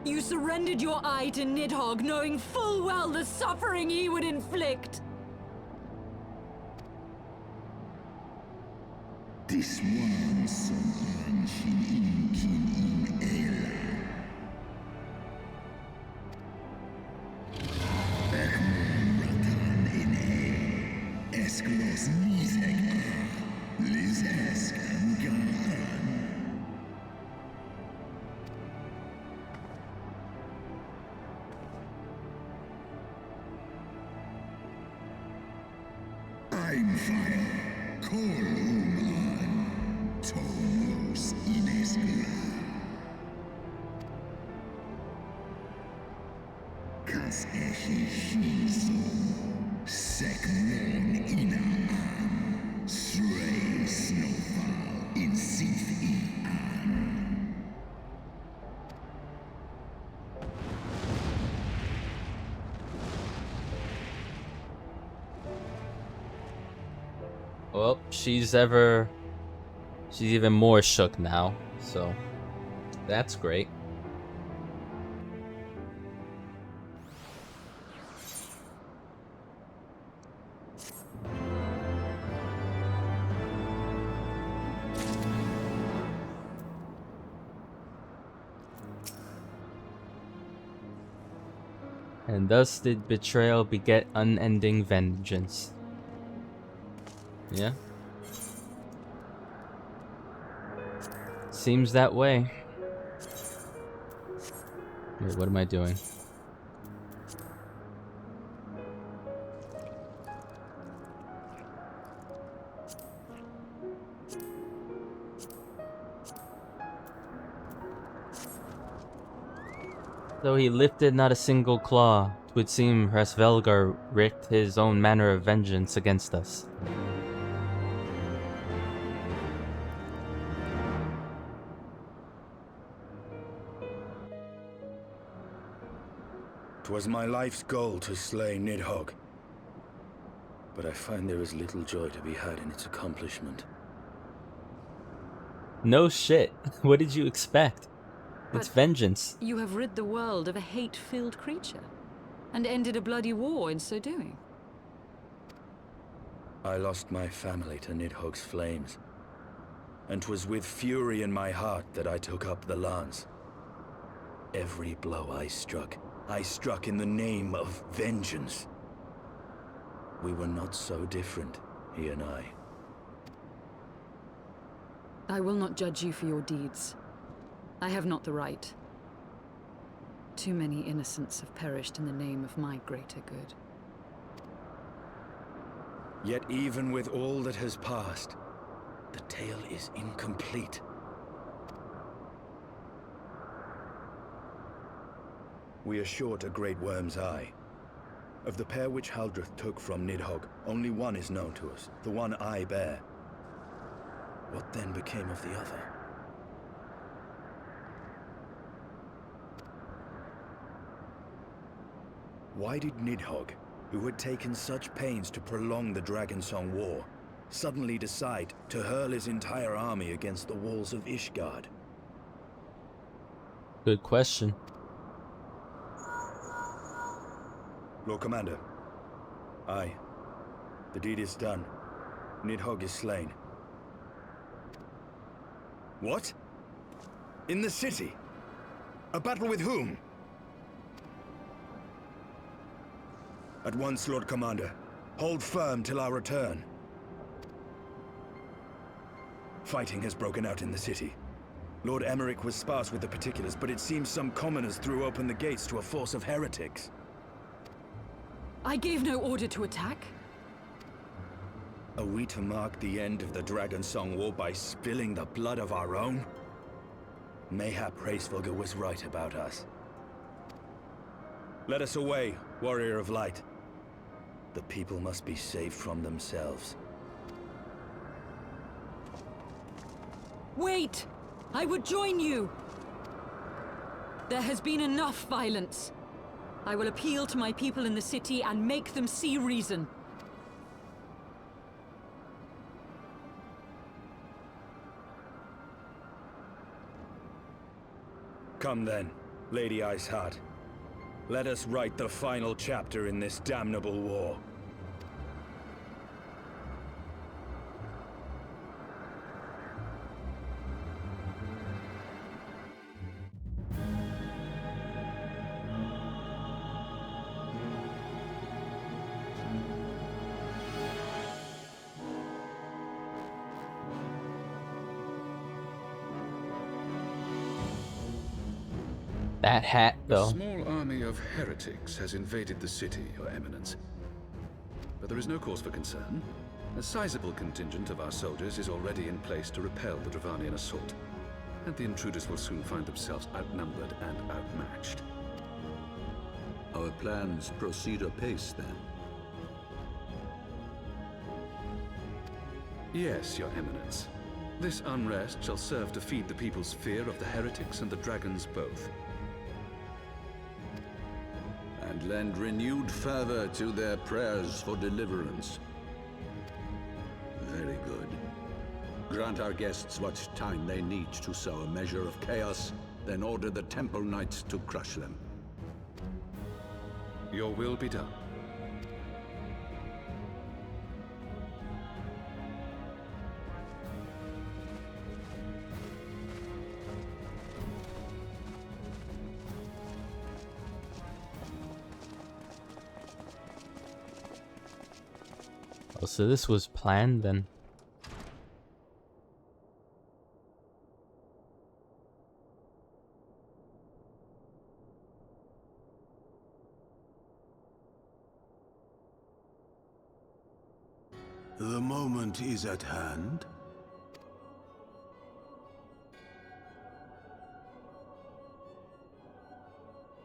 You surrendered your eye to Nidhogg, knowing full well the suffering he would inflict. This one som anshin inkin in Ela. Ekmon ratan in E. Esklos nizeg a. Liz esk an gaan. I'm fire. Kolum an. Tomos in Eskla. Kas echi shinso. Sekmon ina an. Stray snowfall in Sith an. Well, she's even more shook now, so that's great. And thus did betrayal beget unending vengeance. Yeah. Seems that way. Wait, what am I doing? Though he lifted not a single claw, 'twould seem Hresvelgar wreaked his own manner of vengeance against us. 'Twas my life's goal to slay Nidhogg, but I find there is little joy to be had in its accomplishment. No shit. What did you expect? It's But vengeance. you have rid the world of a hate-filled creature, and ended a bloody war in so doing. I lost my family to Nidhogg's flames, and 'twas with fury in my heart that I took up the lance. Every blow I struck in the name of vengeance. We were not so different, he and I. I will not judge you for your deeds. I have not the right. Too many innocents have perished in the name of my greater good. Yet even with all that has passed, the tale is incomplete. We are short a great worm's eye. Of the pair which Haldreth took from Nidhogg, only one is known to us, the one I bear. What then became of the other? Why did Nidhogg, who had taken such pains to prolong the Dragonsong War, suddenly decide to hurl his entire army against the walls of Ishgard? Good question. Lord Commander. Aye. The deed is done. Nidhogg is slain. What? In the city? A battle with whom? At once, Lord Commander. Hold firm till our return. Fighting has broken out in the city. Lord Emmerich was sparse with the particulars, but it seems some commoners threw open the gates to a force of heretics. I gave no order to attack. Are we to mark the end of the Dragonsong War by spilling the blood of our own? Mayhap Hresvelgar was right about us. Let us away, Warrior of Light. The people must be saved from themselves. Wait! I would join you! There has been enough violence. I will appeal to my people in the city and make them see reason. Come then, Lady Iceheart. Let us write the final chapter in this damnable war. That hat, A though. small army of heretics has invaded the city, Your Eminence. But there is no cause for concern. A sizable contingent of our soldiers is already in place to repel the Dravanian assault, and the intruders will soon find themselves outnumbered and outmatched. Our plans proceed apace, then? Yes, Your Eminence. This unrest shall serve to feed the people's fear of the heretics and the dragons both. And lend renewed fervor to their prayers for deliverance. Very good. Grant our guests what time they need to sow a measure of chaos, then order the Temple Knights to crush them. Your will be done. Oh, so this was planned then. moment is at hand.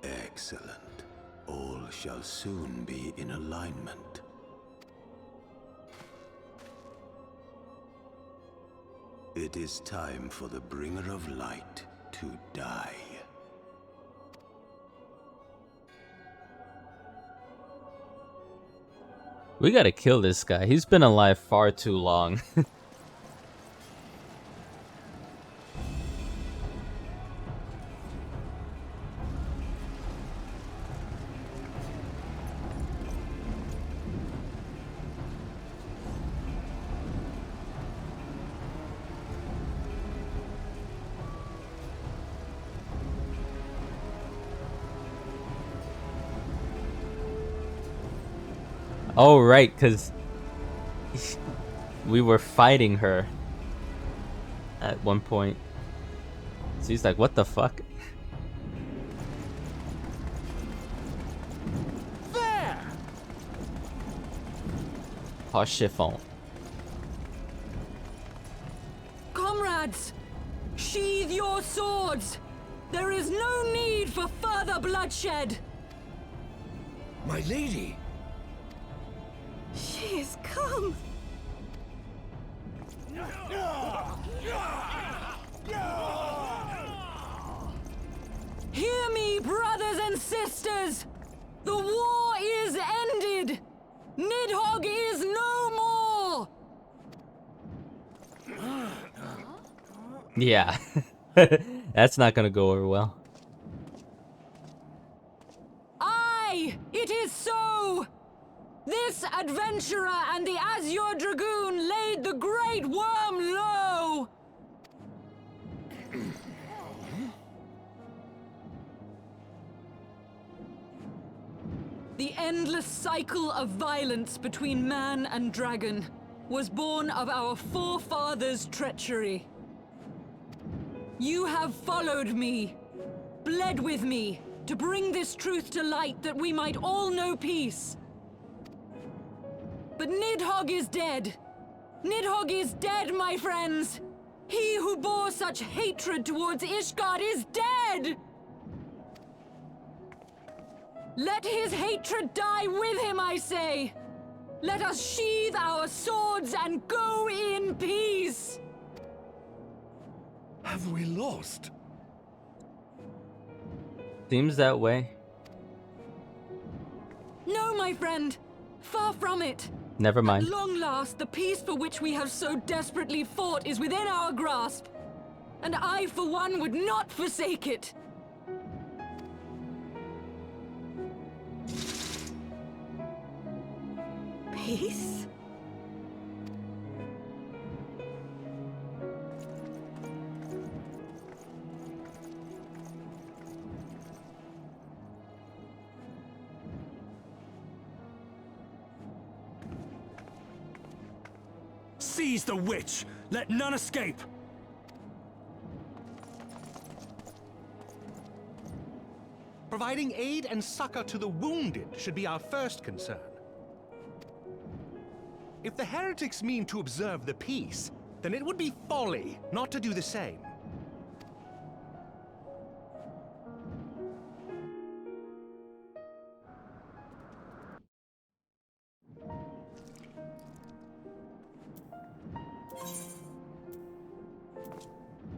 Excellent. All shall soon be in alignment. It is time for the Bringer of Light to die. We gotta kill this guy. He's been alive far too long. Oh, right, because we were fighting her at one point. So he's like, what the fuck? There! Oh, chiffon. Comrades, sheathe your swords. There is no need for further bloodshed. My lady! She is come. Hear me, brothers and sisters! The war is ended! Nidhogg is no more! Yeah. That's not gonna go over well. Aye, it is so! This adventurer and the Azure Dragoon laid the Great Worm low! The endless cycle of violence between man and dragon was born of our forefathers' treachery. You have followed me, bled with me, to bring this truth to light that we might all know peace. But Nidhogg is dead. Nidhogg is dead, my friends! He who bore such hatred towards Ishgard is dead! Let his hatred die with him, I say! Let us sheathe our swords and go in peace! Have we lost? Seems that way. No, my friend! Far from it! Never mind. At long last, the peace for which we have so desperately fought is within our grasp. And I, for one, would not forsake it. Peace? Seize the witch! Let none escape! Providing aid and succor to the wounded should be our first concern. If the heretics mean to observe the peace, then it would be folly not to do the same.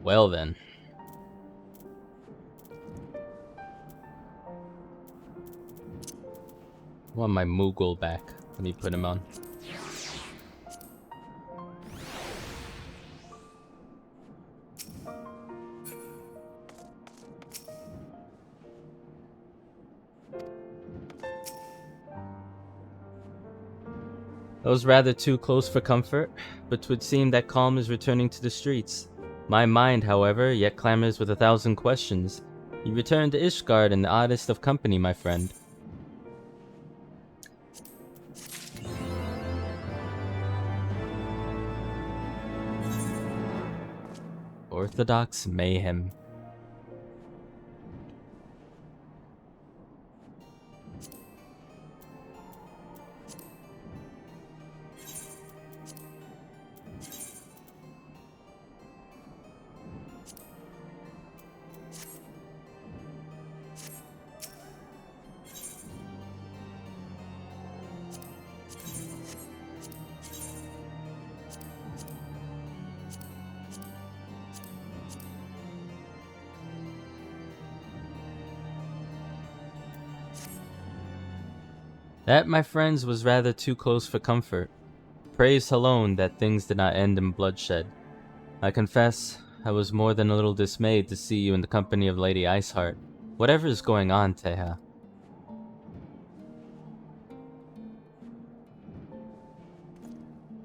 Well then. I want my Moogle back. Let me put him on. That was rather too close for comfort, but 'twould seem that calm is returning to the streets. My mind, however, yet clamors with 1,000 questions. You return to Ishgard in the oddest of company, my friend. Orthodox mayhem. That, my friends, was rather too close for comfort. Praise Halone that things did not end in bloodshed. I confess, I was more than a little dismayed to see you in the company of Lady Iceheart. Whatever is going on, Teha?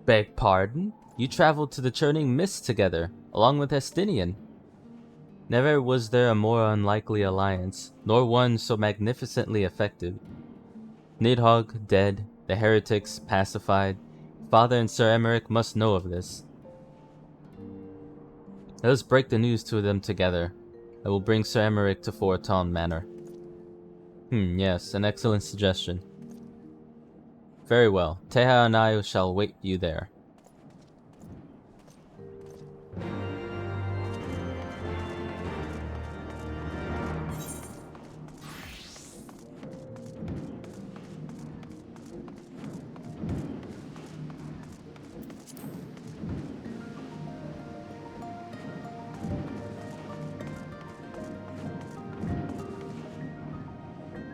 Beg pardon? You traveled to the Churning Mist together, along with Estinian. Never was there a more unlikely alliance, nor one so magnificently effective. Nidhogg dead, the heretics pacified. Father and Sir Emmerich must know of this. Let us break the news to them together. I will bring Sir Emmerich to Forton Manor. Yes, an excellent suggestion. Very well, Teha and I shall wait you there.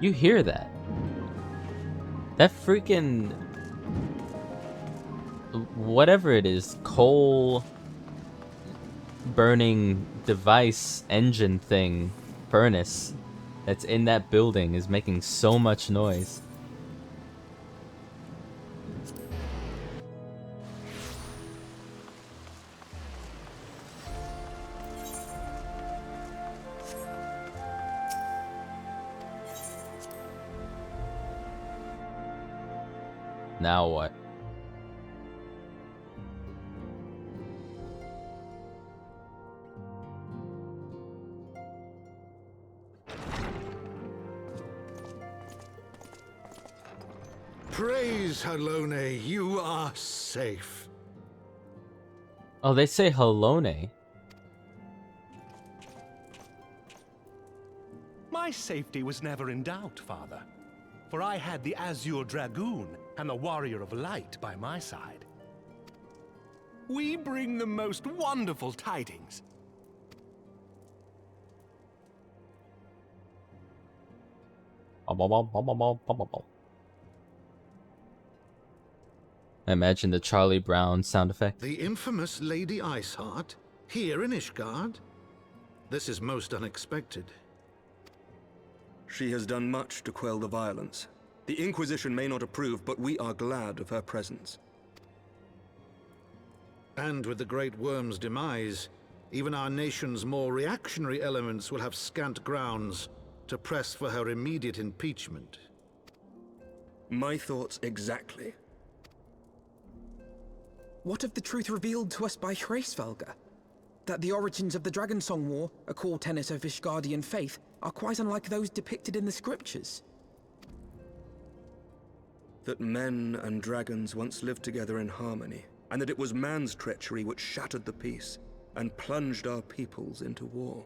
You hear that? That freaking... whatever it is, coal... burning device engine thing, furnace, that's in that building is making so much noise. Now what? Praise Halone, you are safe. Oh, they say Halone. My safety was never in doubt, Father. For I had the Azure Dragoon and the Warrior of Light by my side. We bring the most wonderful tidings. I imagine the Charlie Brown sound effect. The infamous Lady Iceheart, here in Ishgard? This is most unexpected. She has done much to quell the violence. The Inquisition may not approve, but we are glad of her presence. And with the Great Worm's demise, even our nation's more reactionary elements will have scant grounds to press for her immediate impeachment. My thoughts exactly. What of the truth revealed to us by Hraesvelga? That the origins of the Dragonsong War, a core tenet of Ishgardian faith, are quite unlike those depicted in the scriptures. That men and dragons once lived together in harmony, and that it was man's treachery which shattered the peace and plunged our peoples into war.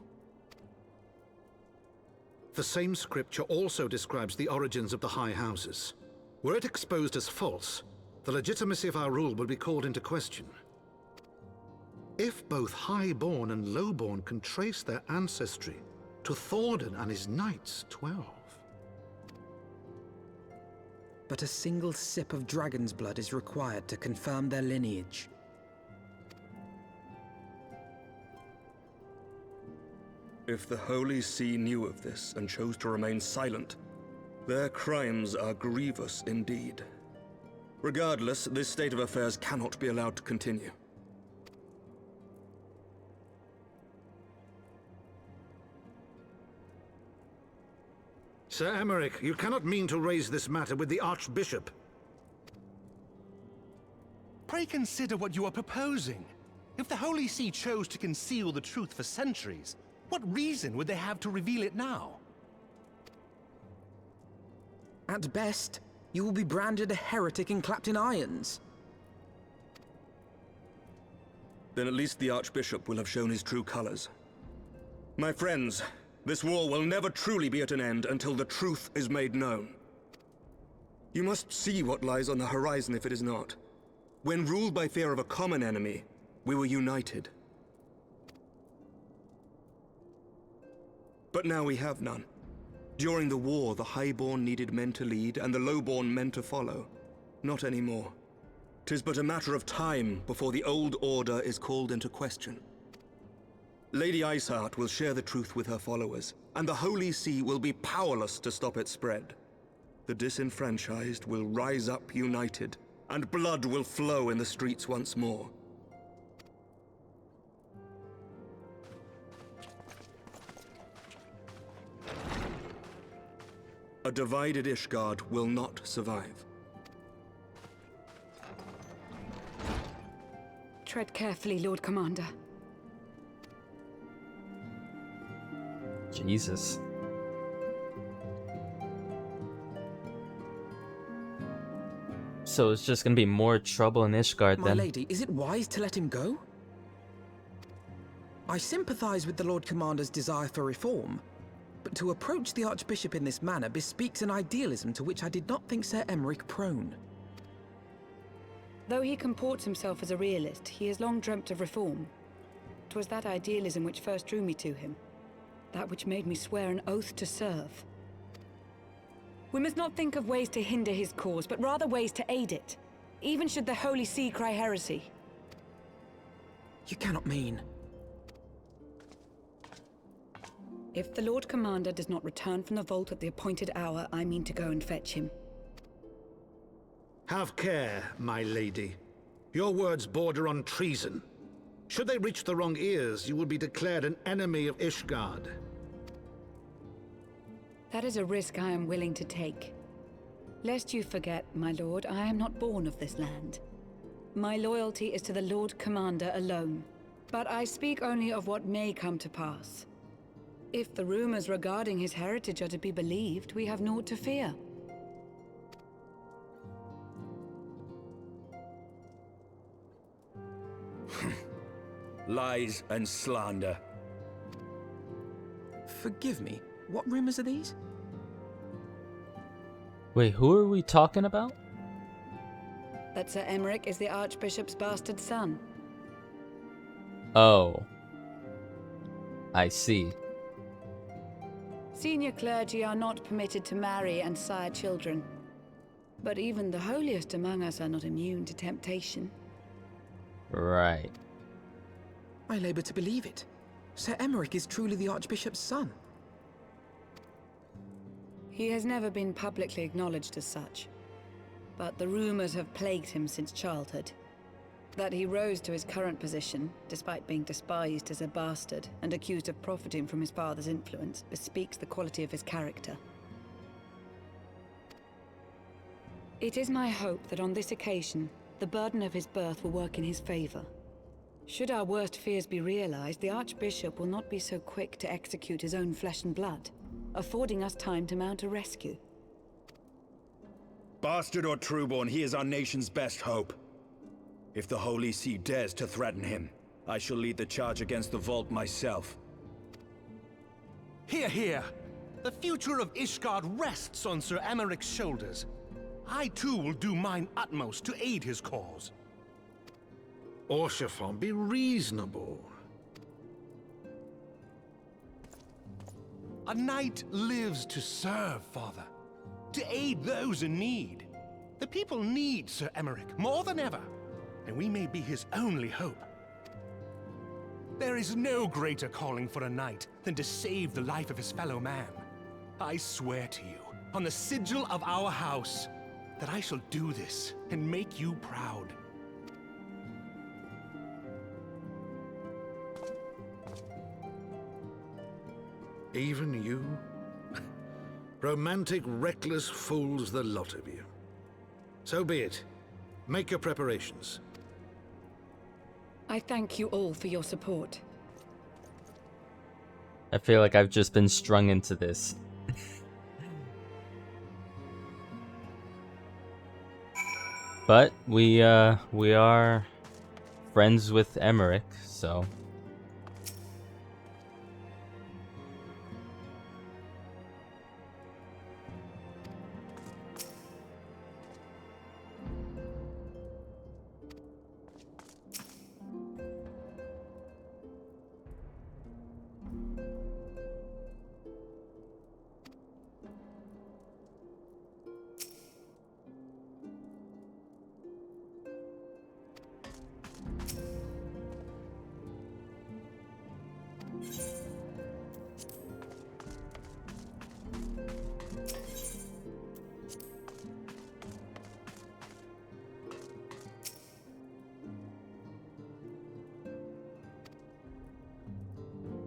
The same scripture also describes the origins of the High Houses. Were it exposed as false, the legitimacy of our rule would be called into question. If both Highborn and Lowborn can trace their ancestry to Thordan and his Knights 12. But a single sip of dragon's blood is required to confirm their lineage. If the Holy See knew of this and chose to remain silent, their crimes are grievous indeed. Regardless, this state of affairs cannot be allowed to continue. Sir Emmerich, you cannot mean to raise this matter with the Archbishop. Pray consider what you are proposing. If the Holy See chose to conceal the truth for centuries, what reason would they have to reveal it now? At best, you will be branded a heretic and clapped in irons. Then at least the Archbishop will have shown his true colors. My friends, this war will never truly be at an end until the truth is made known. You must see what lies on the horizon if it is not. When ruled by fear of a common enemy, we were united. But now we have none. During the war, the highborn needed men to lead, and the lowborn men to follow. Not anymore. 'Tis but a matter of time before the old order is called into question. Lady Iceheart will share the truth with her followers, and the Holy See will be powerless to stop its spread. The disenfranchised will rise up united, and blood will flow in the streets once more. A divided Ishgard will not survive. Tread carefully, Lord Commander. Jesus. So it's just gonna be more trouble in Ishgard My then. lady, is it wise to let him go? I sympathize with the Lord Commander's desire for reform, but to approach the Archbishop in this manner bespeaks an idealism to which I did not think Sir Emmerich prone. Though he comports himself as a realist, he has long dreamt of reform. 'Twas that idealism which first drew me to him, that which made me swear an oath to serve. We must not think of ways to hinder his cause, but rather ways to aid it, even should the Holy See cry heresy. You cannot mean... If the Lord Commander does not return from the vault at the appointed hour, I mean to go and fetch him. Have care, my lady. Your words border on treason. Should they reach the wrong ears, you will be declared an enemy of Ishgard. That is a risk I am willing to take. Lest you forget, my lord, I am not born of this land. My loyalty is to the Lord Commander alone. But I speak only of what may come to pass. If the rumors regarding his heritage are to be believed, we have naught to fear. Lies and slander. Forgive me, what rumors are these? Wait, who are we talking about? That Sir Emmerich is the Archbishop's bastard son. Oh. I see. Senior clergy are not permitted to marry and sire children. But even the holiest among us are not immune to temptation. Right. I labor to believe it. Sir Emmerich is truly the Archbishop's son. He has never been publicly acknowledged as such. But the rumors have plagued him since childhood. That he rose to his current position, despite being despised as a bastard and accused of profiting from his father's influence, bespeaks the quality of his character. It is my hope that on this occasion, the burden of his birth will work in his favor. Should our worst fears be realized, the Archbishop will not be so quick to execute his own flesh and blood, affording us time to mount a rescue. Bastard or trueborn, he is our nation's best hope. If the Holy See dares to threaten him, I shall lead the charge against the Vault myself. Hear, hear! The future of Ishgard rests on Sir Emmerich's shoulders. I too will do mine utmost to aid his cause. Orshafon, be reasonable. A knight lives to serve, Father. To aid those in need. The people need Sir Emmerich more than ever, and we may be his only hope. There is no greater calling for a knight than to save the life of his fellow man. I swear to you, on the sigil of our house, that I shall do this and make you proud. Even you? Romantic, reckless fools, the lot of you. So be it. Make your preparations. I thank you all for your support. I feel like I've just been strung into this. But we are friends with Emmerich, so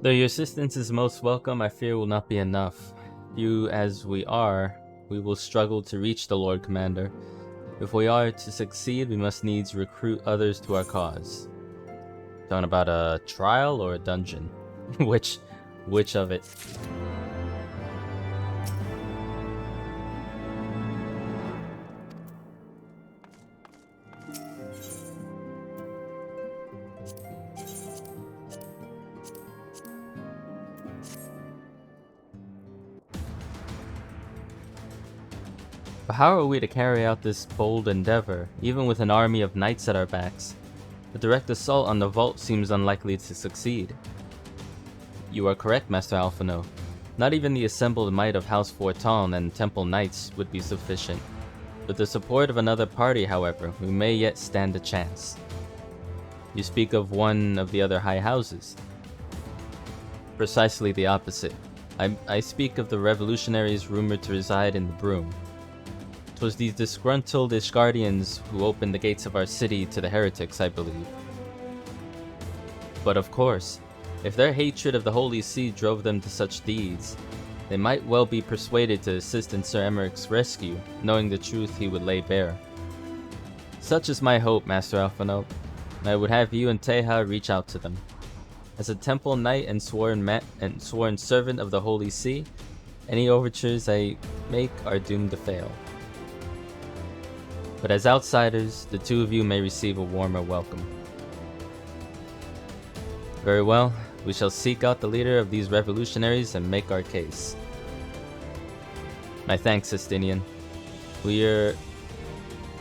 Though your assistance is most welcome, I fear will not be enough. Few as we are, we will struggle to reach the Lord Commander. If we are to succeed, we must needs recruit others to our cause. Talking about a trial or a dungeon? Which of it? But how are we to carry out this bold endeavor, even with an army of knights at our backs? A direct assault on the vault seems unlikely to succeed. You are correct, Master Alphino. Not even the assembled might of House Forton and Temple Knights would be sufficient. With the support of another party, however, we may yet stand a chance. You speak of one of the other high houses. Precisely the opposite. I speak of the revolutionaries rumored to reside in the Broom. 'Twas these disgruntled Ishgardians who opened the gates of our city to the heretics, I believe. But of course, if their hatred of the Holy See drove them to such deeds, they might well be persuaded to assist in Sir Emmerich's rescue, knowing the truth he would lay bare. Such is my hope, Master Alphino, and I would have you and Teja reach out to them. As a temple knight and sworn servant of the Holy See, any overtures I make are doomed to fail. But as outsiders, the two of you may receive a warmer welcome. Very well, we shall seek out the leader of these revolutionaries and make our case. My thanks, Estinian.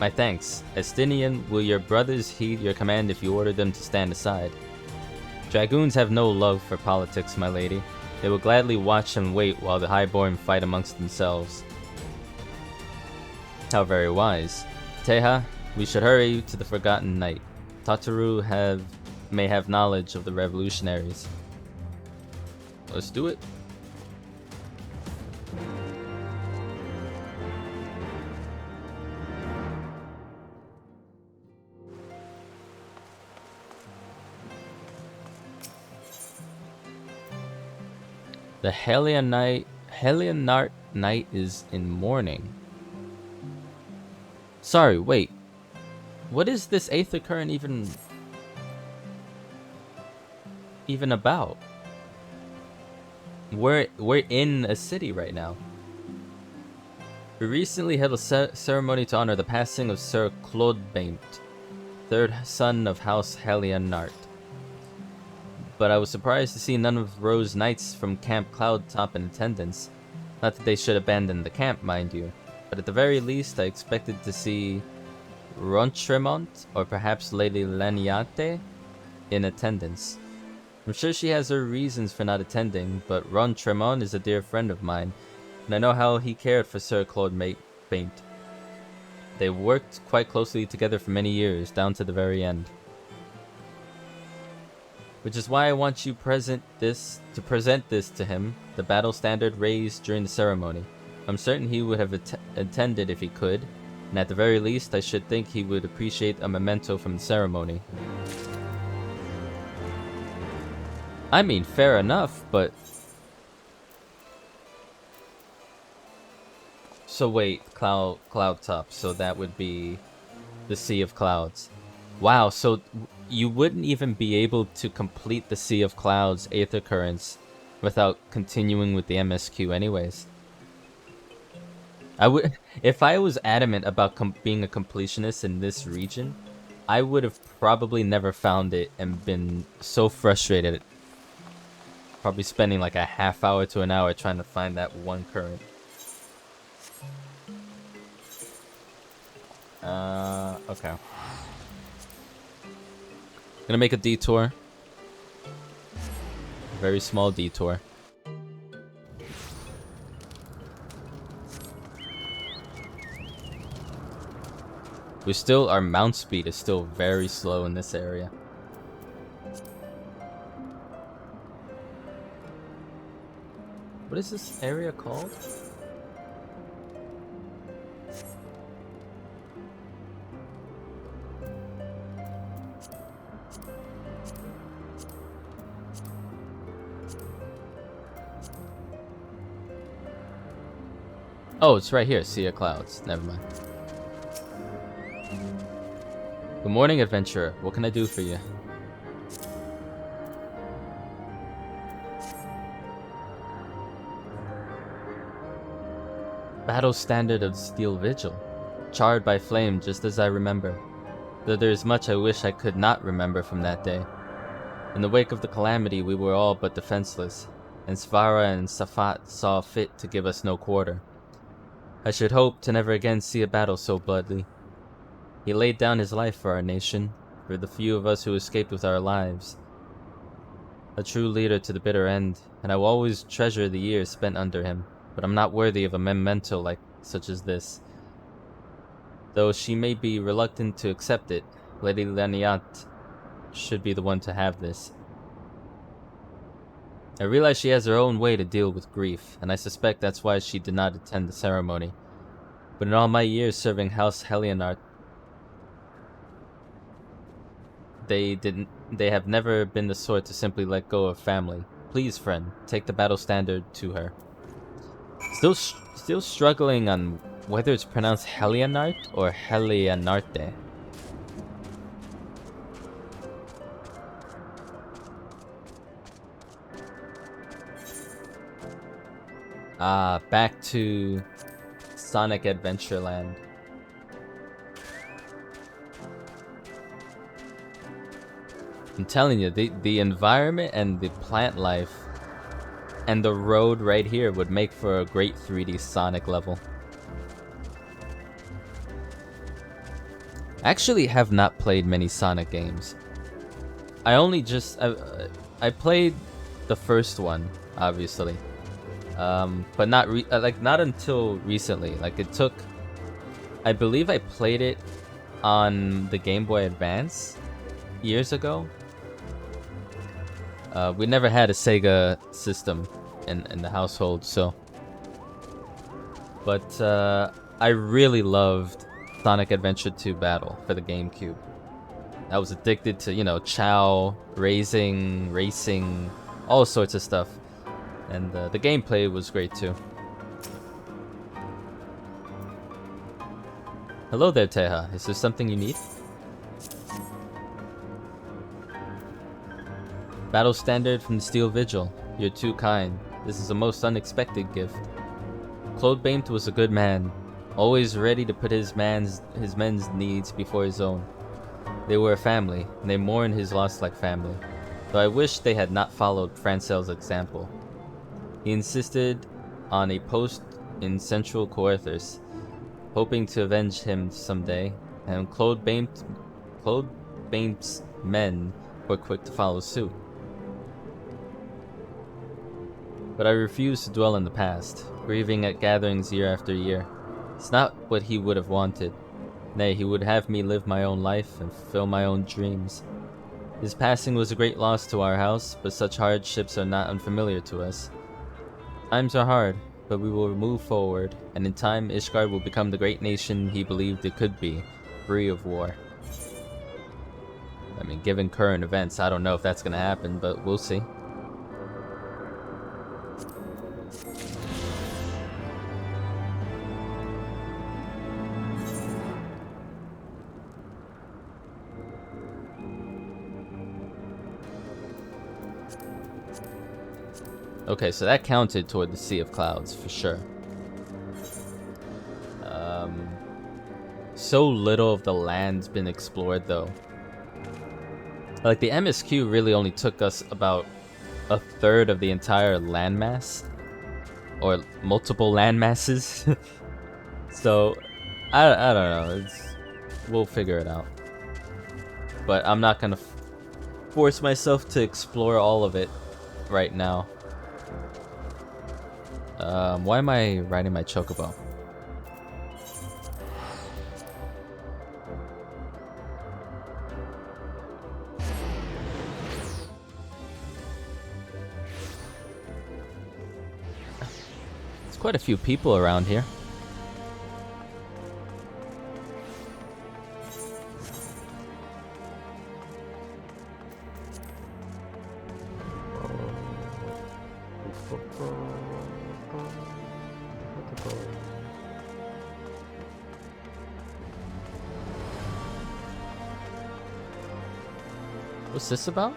Estinian, will your brothers heed your command if you order them to stand aside? Dragoons have no love for politics, my lady. They will gladly watch and wait while the highborn fight amongst themselves. How very wise. Teja, we should hurry to the Forgotten Knight. Tataru may have knowledge of the revolutionaries. Let's do it. The Helionart Knight is in mourning. Sorry, wait. What is this Aether Current even about? We're in a city right now. We recently held a ceremony to honor the passing of Sir Claude Baint, third son of House Helionart. But I was surprised to see none of Rose Knights from Camp Cloudtop in attendance. Not that they should abandon the camp, mind you. But at the very least, I expected to see Rontremont or perhaps Lady Laniate in attendance. I'm sure she has her reasons for not attending, but Rontremont is a dear friend of mine, and I know how he cared for Sir Claude Baint. They worked quite closely together for many years, down to the very end. Which is why I want you to present this to him, the battle standard raised during the ceremony. I'm certain he would have attended if he could, and at the very least, I should think he would appreciate a memento from the ceremony. I mean, fair enough, but... So wait, Cloudtop, so that would be the Sea of Clouds. Wow, so you wouldn't even be able to complete the Sea of Clouds Aether Currents without continuing with the MSQ anyways. If I was adamant about being a completionist in this region, I would have probably never found it and been so frustrated. Probably spending like a half hour to an hour trying to find that one current. Okay. Gonna make a detour. Very small detour. Our mount speed is still very slow in this area. What is this area called? Oh, it's right here. Sea of Clouds. Never mind. Good morning, adventurer. What can I do for you? Battle Standard of Steel Vigil. Charred by flame just as I remember. Though there is much I wish I could not remember from that day. In the wake of the calamity, we were all but defenseless, and Svara and Safat saw fit to give us no quarter. I should hope to never again see a battle so bloody. He laid down his life for our nation, for the few of us who escaped with our lives. A true leader to the bitter end, and I will always treasure the years spent under him, but I'm not worthy of a memento like such as this. Though she may be reluctant to accept it, Lady Laniat should be the one to have this. I realize she has her own way to deal with grief, and I suspect that's why she did not attend the ceremony. But in all my years serving House Helianart, they have never been the sort to simply let go of family. Please, friend, take the battle standard to her. Still struggling on whether it's pronounced Helianart or Helianarte. Back to Sonic Adventureland. I'm telling you, the environment and the plant life and the road right here would make for a great 3D Sonic level. I actually have not played many Sonic games. I only just I played the first one, obviously. But not not until recently. Like it took, I believe I played it on the Game Boy Advance years ago. We never had a Sega system in the household, so. But I really loved Sonic Adventure 2 Battle for the GameCube. I was addicted to, you know, Chow, racing, all sorts of stuff. And the gameplay was great too. Hello there, Teha. Is there something you need? Battle Standard from the Steel Vigil. You're too kind. This is a most unexpected gift. Claude Baimpt was a good man, always ready to put his men's needs before his own. They were a family, and they mourned his loss like family, though I wish they had not followed Francel's example. He insisted on a post in Central Coerthus, hoping to avenge him someday, and Claude Baimpt's men were quick to follow suit. But I refused to dwell in the past, grieving at gatherings year after year. It's not what he would have wanted. Nay, he would have me live my own life and fulfill my own dreams. His passing was a great loss to our house, but such hardships are not unfamiliar to us. Times are hard, but we will move forward, and in time Ishgard will become the great nation he believed it could be, free of war. I mean, given current events, I don't know if that's gonna happen, but we'll see. Okay, so that counted toward the Sea of Clouds, for sure. So little of the land's been explored, though. Like, the MSQ really only took us about a third of the entire landmass. Or multiple landmasses. So, I don't know. We'll figure it out. But I'm not gonna force myself to explore all of it right now. Why am I riding my chocobo? There's quite a few people around here. What's this about?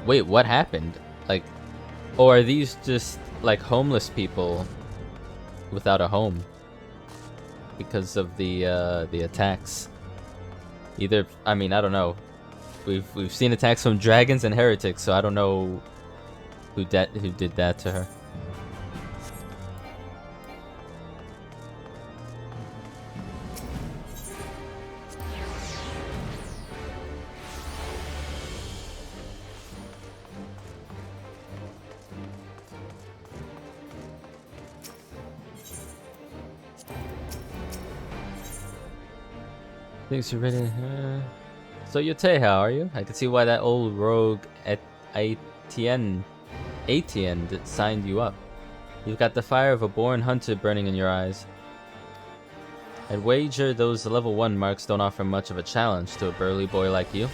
Wait, what happened? Like, or are these just like homeless people without a home because of the attacks? Either, I mean, I don't know. We've seen attacks from dragons and heretics, so I don't know who did that to her. Thanks, you're ready. So you're Teha, are you? I can see why that old rogue at Atienne signed you up. You've got the fire of a born hunter burning in your eyes. I'd wager those level 1 marks don't offer much of a challenge to a burly boy like you.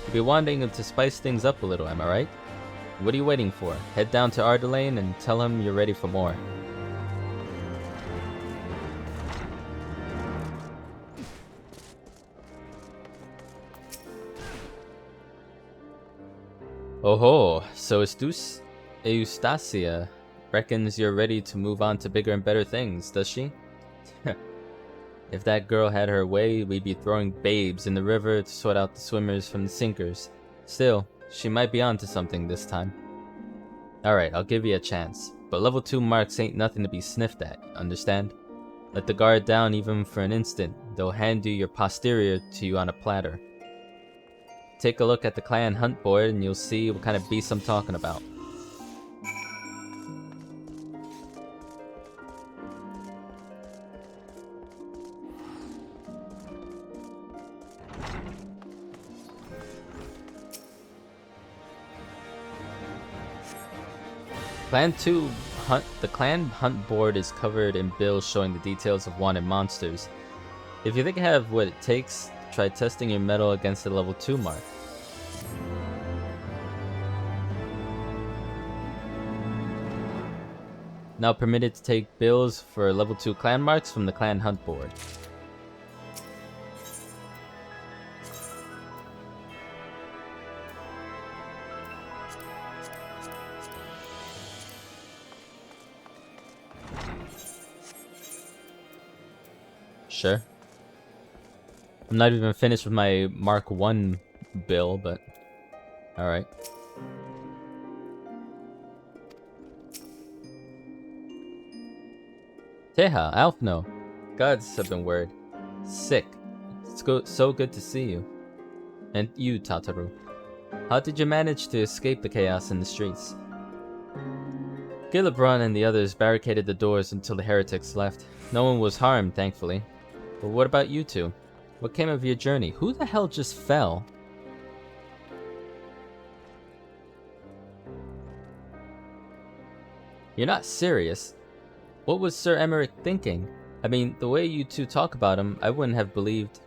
You'd be wanting him to spice things up a little, am I right? What are you waiting for? Head down to Ardelaine and tell him you're ready for more. Oh-ho, so Eustacia reckons you're ready to move on to bigger and better things, does she? If that girl had her way, we'd be throwing babes in the river to sort out the swimmers from the sinkers. Still, she might be onto something this time. Alright, I'll give you a chance, but level 2 marks ain't nothing to be sniffed at, understand? Let the guard down even for an instant, they'll hand you your posterior to you on a platter. Take a look at the clan hunt board and you'll see what kind of beasts I'm talking about. The clan hunt board is covered in bills showing the details of wanted monsters. If you think you have what it takes, try testing your mettle against the level 2 mark. Now permitted to take bills for level 2 clan marks from the clan hunt board. Sure. I'm not even finished with my Mark 1 bill, but alright. Teha, Alfno. Gods have been word. Sick. It's so good to see you. And you, Tataru. How did you manage to escape the chaos in the streets? Gillibrand and the others barricaded the doors until the heretics left. No one was harmed, thankfully. But what about you two? What came of your journey? Who the hell just fell? You're not serious. What was Sir Emmerich thinking? I mean, the way you two talk about him, I wouldn't have believed.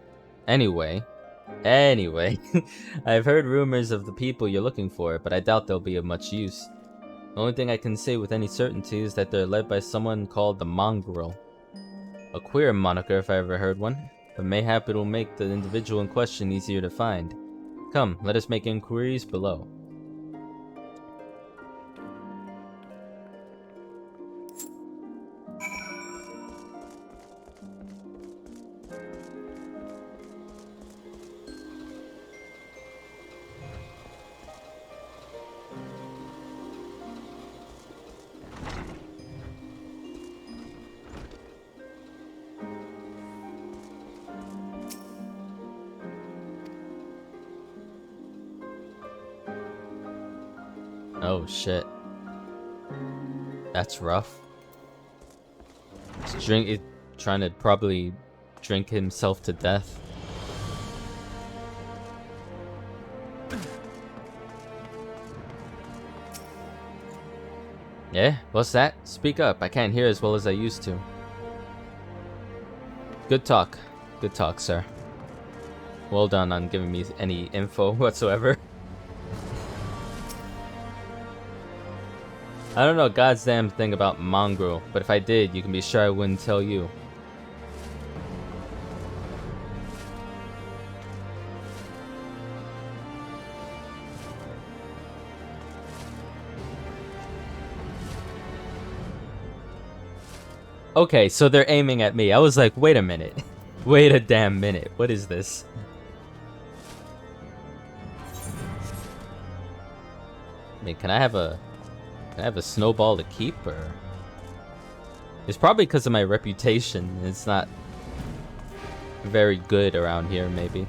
Anyway, I've heard rumors of the people you're looking for, but I doubt they'll be of much use. The only thing I can say with any certainty is that they're led by someone called the Mongrel. A queer moniker if I ever heard one, but mayhap it'll make the individual in question easier to find. Come, let us make inquiries below. Oh shit. That's rough. He's trying to probably drink himself to death. Yeah? What's that? Speak up. I can't hear as well as I used to. Good talk. Good talk, sir. Well done on giving me any info whatsoever. I don't know a goddamn thing about mongrel, but if I did, you can be sure I wouldn't tell you. Okay, so they're aiming at me. I was like, wait a minute. Wait a damn minute. What is this? I mean, can I have a snowball to keep, or? It's probably because of my reputation. It's not very good around here, maybe.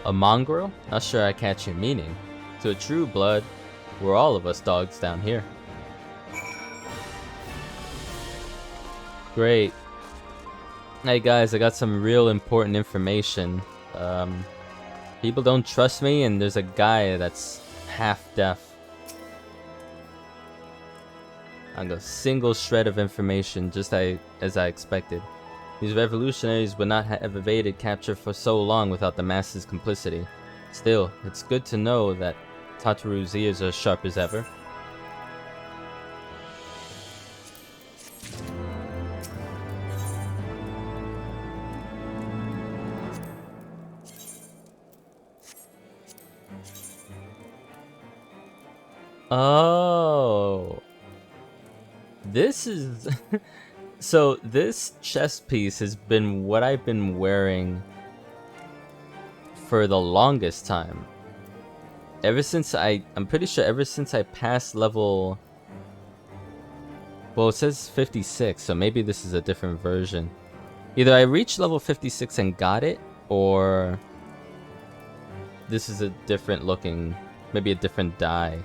A mongrel? Not sure I catch your meaning. To a true blood, we're all of us dogs down here. Great. Hey guys, I got some real important information. People don't trust me, and there's a guy that's half deaf. I got a single shred of information, just as I expected. These revolutionaries would not have evaded capture for so long without the masses' complicity. Still, it's good to know that Tataru's ears are as sharp as ever. Oh. This is... So this chest piece has been what I've been wearing for the longest time. Ever since I'm pretty sure ever since I passed level... Well, it says 56, so maybe this is a different version. Either I reached level 56 and got it, or this is a different looking, maybe a different dye.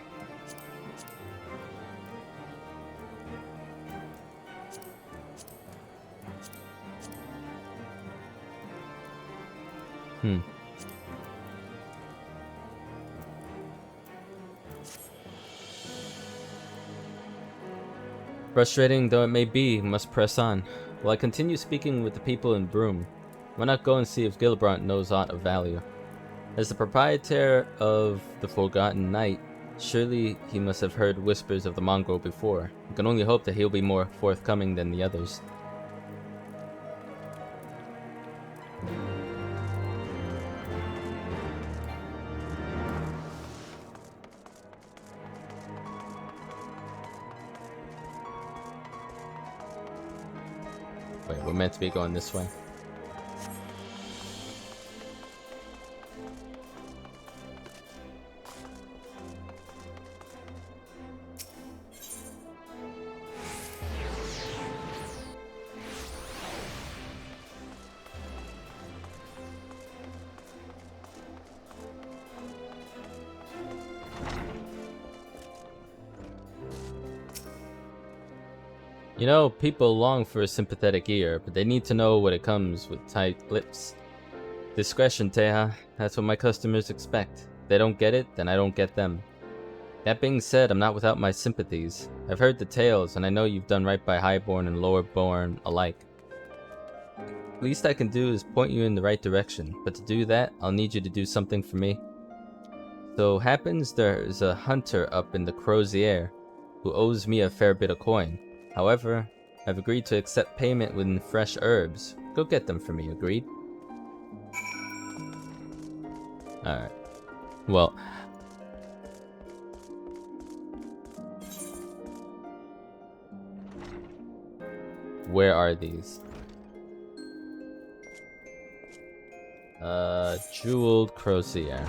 Frustrating though it may be, we must press on. While I continue speaking with the people in Broom, why not go and see if Gillibrand knows aught of value? As the proprietor of the Forgotten Knight, surely he must have heard whispers of the mongrel before. We can only hope that he'll be more forthcoming than the others. Wait, we're meant to be going this way. You know, people long for a sympathetic ear, but they need to know what it comes with tight lips. Discretion, Teja. That's what my customers expect. If they don't get it, then I don't get them. That being said, I'm not without my sympathies. I've heard the tales, and I know you've done right by Highborn and Lowerborn alike. Least I can do is point you in the right direction, but to do that, I'll need you to do something for me. So happens there's a hunter up in the Crozier who owes me a fair bit of coin. However, I've agreed to accept payment with fresh herbs. Go get them for me, agreed? Alright. Well... where are these? Jeweled Crozier.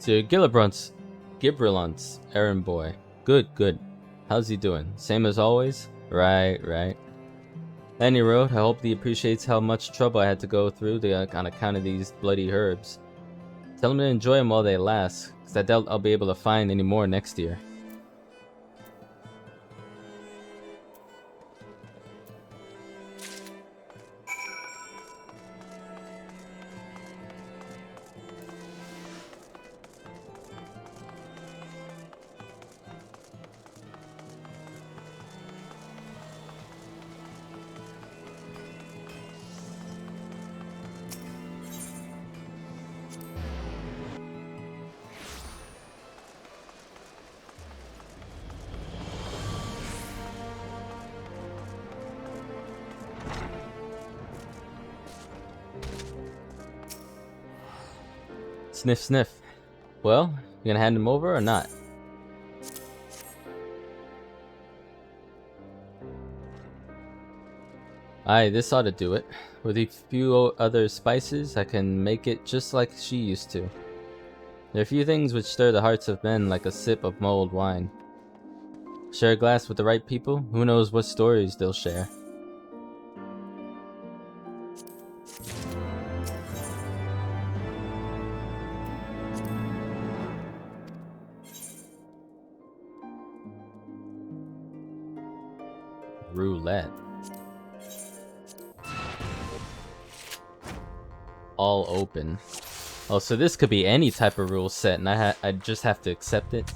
To Gibralant's errand boy. Good. How's he doing? Same as always? Right. Any road, I hope he appreciates how much trouble I had to go through on account of these bloody herbs. Tell him to enjoy them while they last, because I doubt I'll be able to find any more next year. Sniff. Well, you gonna hand him over or not? Aye, this ought to do it. With a few other spices, I can make it just like she used to. There are few things which stir the hearts of men like a sip of mulled wine. Share a glass with the right people, who knows what stories they'll share. Roulette. All open. Oh, so this could be any type of rule set, and I just have to accept it.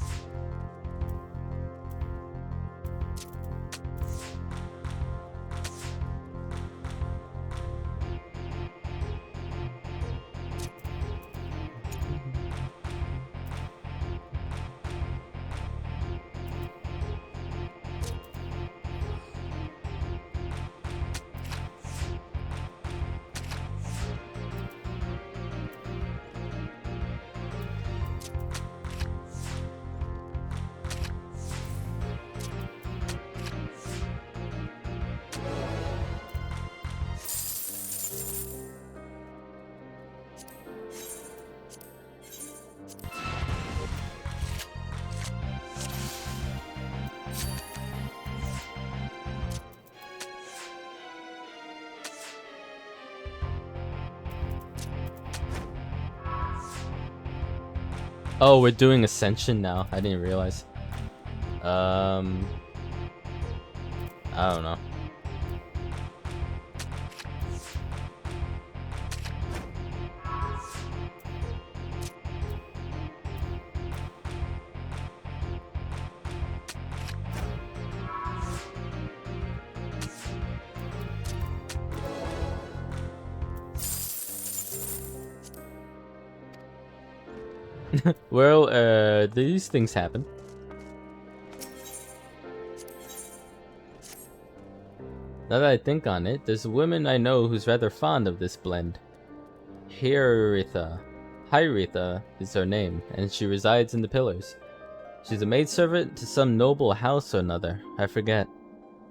Oh, we're doing Ascension now. I didn't realize. I don't know. Well, these things happen. Now that I think on it, there's a woman I know who's rather fond of this blend. Hieritha is her name, and she resides in the Pillars. She's a maidservant to some noble house or another, I forget.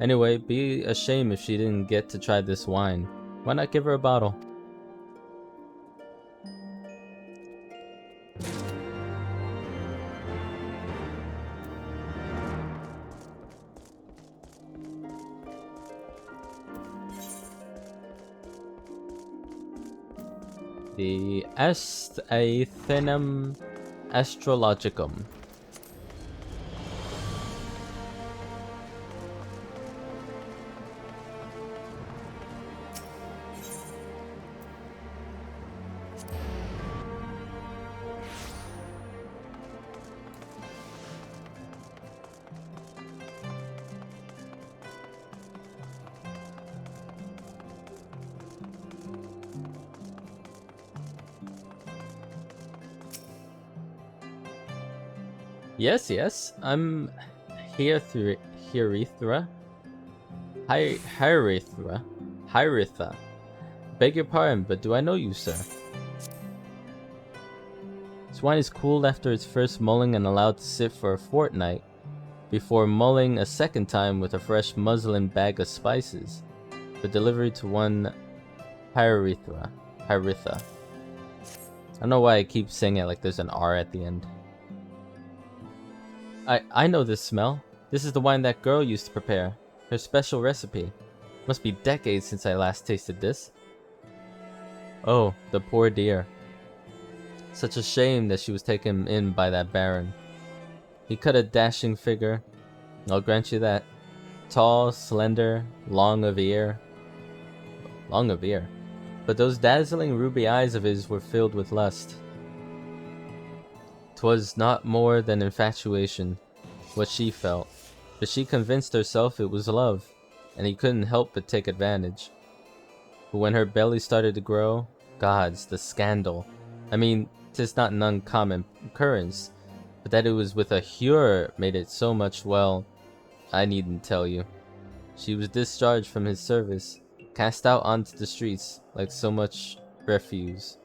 Anyway, be a shame if she didn't get to try this wine. Why not give her a bottle? The Athenum Astrologicum. Yes, I'm Hieritha. Hieritha. Beg your pardon, but do I know you, sir? This wine is cooled after its first mulling and allowed to sit for a fortnight, before mulling a second time with a fresh muslin bag of spices, for delivery to one Hieritha. don't know why I keep saying it like there's an R at the end. I know this smell. This is the wine that girl used to prepare. Her special recipe. Must be decades since I last tasted this. Oh, the poor dear. Such a shame that she was taken in by that baron. He cut a dashing figure. I'll grant you that. Tall, slender, long of ear. Long of ear. But those dazzling ruby eyes of his were filled with lust. 'Twas not more than infatuation, what she felt, but she convinced herself it was love, and he couldn't help but take advantage. But when her belly started to grow, gods, the scandal. I mean, 'tis not an uncommon occurrence, but that it was with a Hure made it so much, well, I needn't tell you. She was discharged from his service, cast out onto the streets like so much refuse.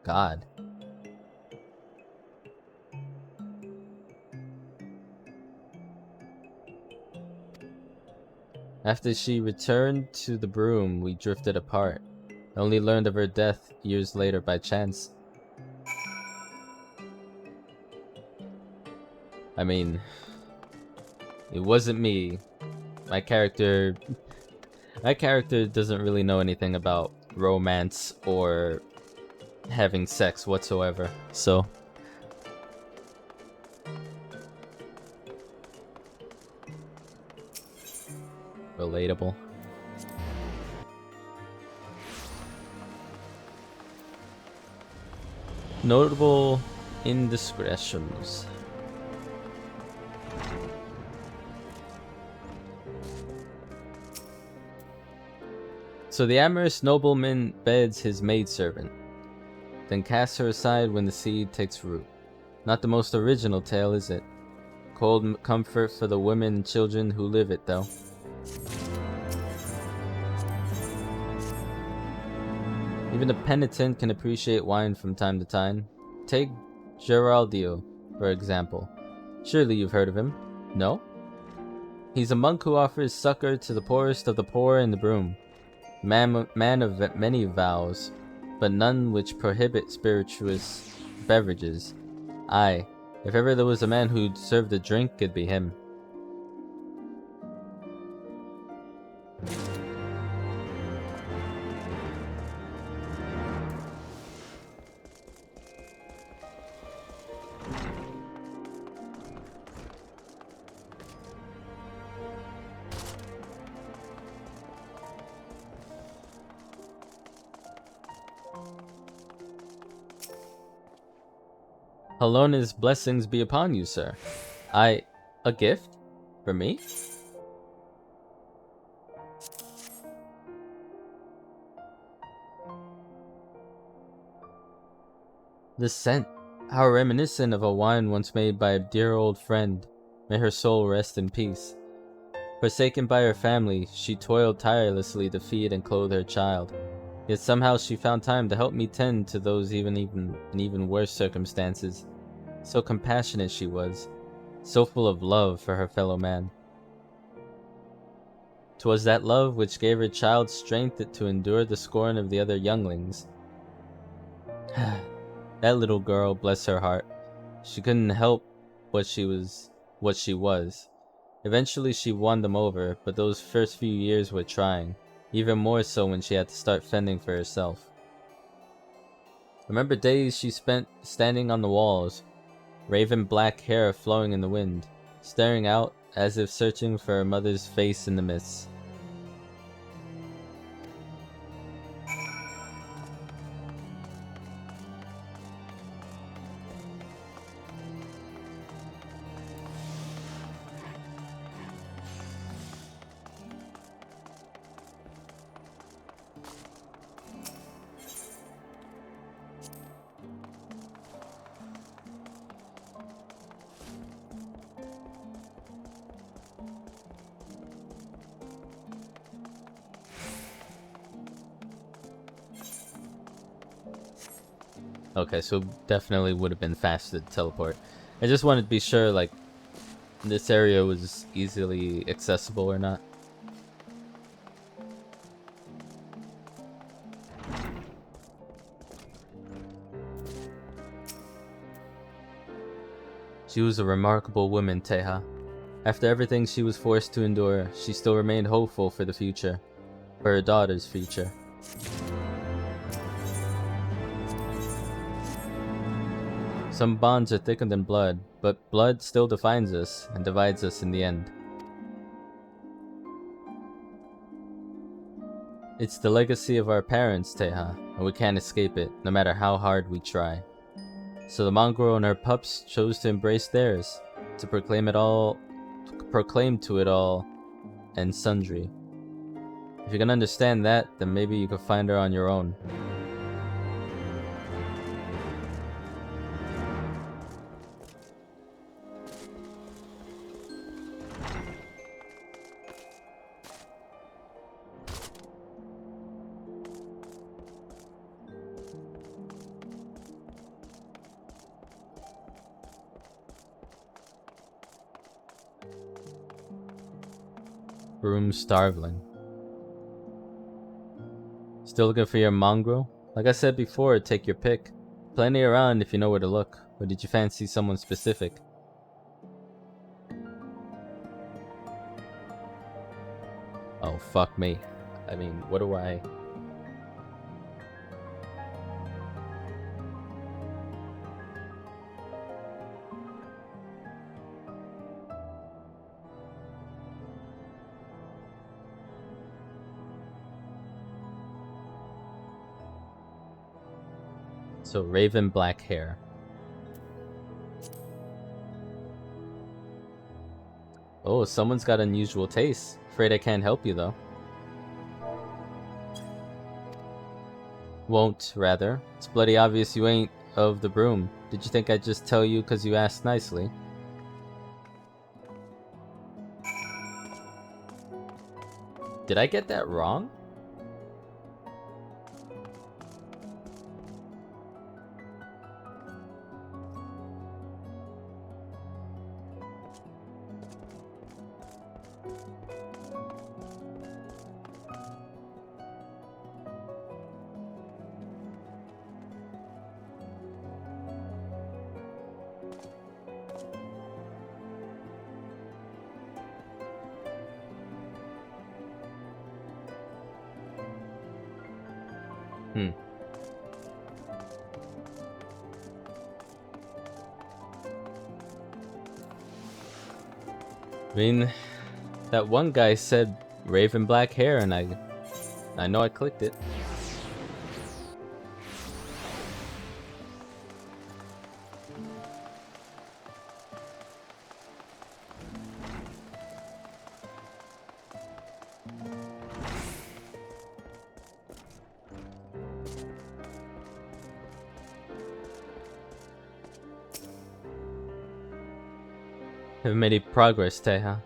God. After she returned to the broom, we drifted apart. I only learned of her death years later by chance. I mean, it wasn't me. My character doesn't really know anything about romance or having sex whatsoever, so. Relatable. Notable indiscretions. So the amorous nobleman beds his maidservant, then casts her aside when the seed takes root. Not the most original tale, is it? Cold comfort for the women and children who live it, though. Even a penitent can appreciate wine from time to time. Take Geraldio, for example. Surely you've heard of him, no? He's a monk who offers succor to the poorest of the poor in the broom. Man of many vows, but none which prohibit spirituous beverages. Aye, if ever there was a man who served a drink, it'd be him. Halona's blessings be upon you, sir. A gift? For me? The scent. How reminiscent of a wine once made by a dear old friend. May her soul rest in peace. Forsaken by her family, she toiled tirelessly to feed and clothe her child. Yet somehow she found time to help me tend to those in even worse circumstances. So compassionate she was, so full of love for her fellow man. 'Twas that love which gave her child strength to endure the scorn of the other younglings. That little girl, bless her heart, she couldn't help what she was. Eventually she won them over, but those first few years were trying, even more so when she had to start fending for herself. I remember days she spent standing on the walls, raven black hair flowing in the wind, staring out as if searching for her mother's face in the mist. Okay, so definitely would have been faster to teleport. I just wanted to be sure, like, this area was easily accessible or not. She was a remarkable woman, Teha. After everything she was forced to endure, she still remained hopeful for the future. For her daughter's future. Some bonds are thicker than blood, but blood still defines us and divides us in the end. It's the legacy of our parents, Teha, and we can't escape it, no matter how hard we try. So the mongrel and her pups chose to embrace theirs, to proclaim to it all and sundry. If you can understand that, then maybe you can find her on your own. Room starveling. Still looking for your mongrel? Like I said before, take your pick. Plenty around if you know where to look. Or did you fancy someone specific? Oh, fuck me. I mean, what do I... So, raven black hair. Oh, someone's got unusual taste. Afraid I can't help you, though. Won't, rather. It's bloody obvious you ain't of the broom. Did you think I'd just tell you because you asked nicely? Did I get that wrong? I mean, that one guy said raven black hair and I know I clicked it. Haven't made any progress, Teha.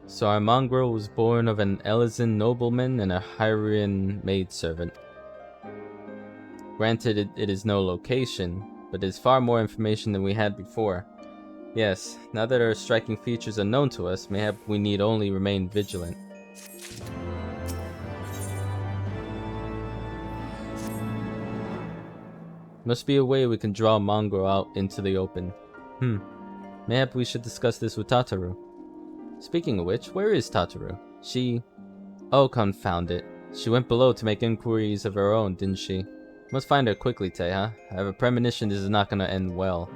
So our mongrel was born of an Elysian nobleman and a Hyrian maidservant. Granted, it is no location, but it is far more information than we had before. Yes, now that our striking features are known to us, mayhap we need only remain vigilant. Must be a way we can draw mongrel out into the open. Mayhap we should discuss this with Tataru. Speaking of which, where is Tataru? She... Oh, confound it. She went below to make inquiries of her own, didn't she? Must find her quickly, Teha. I have a premonition this is not gonna end well.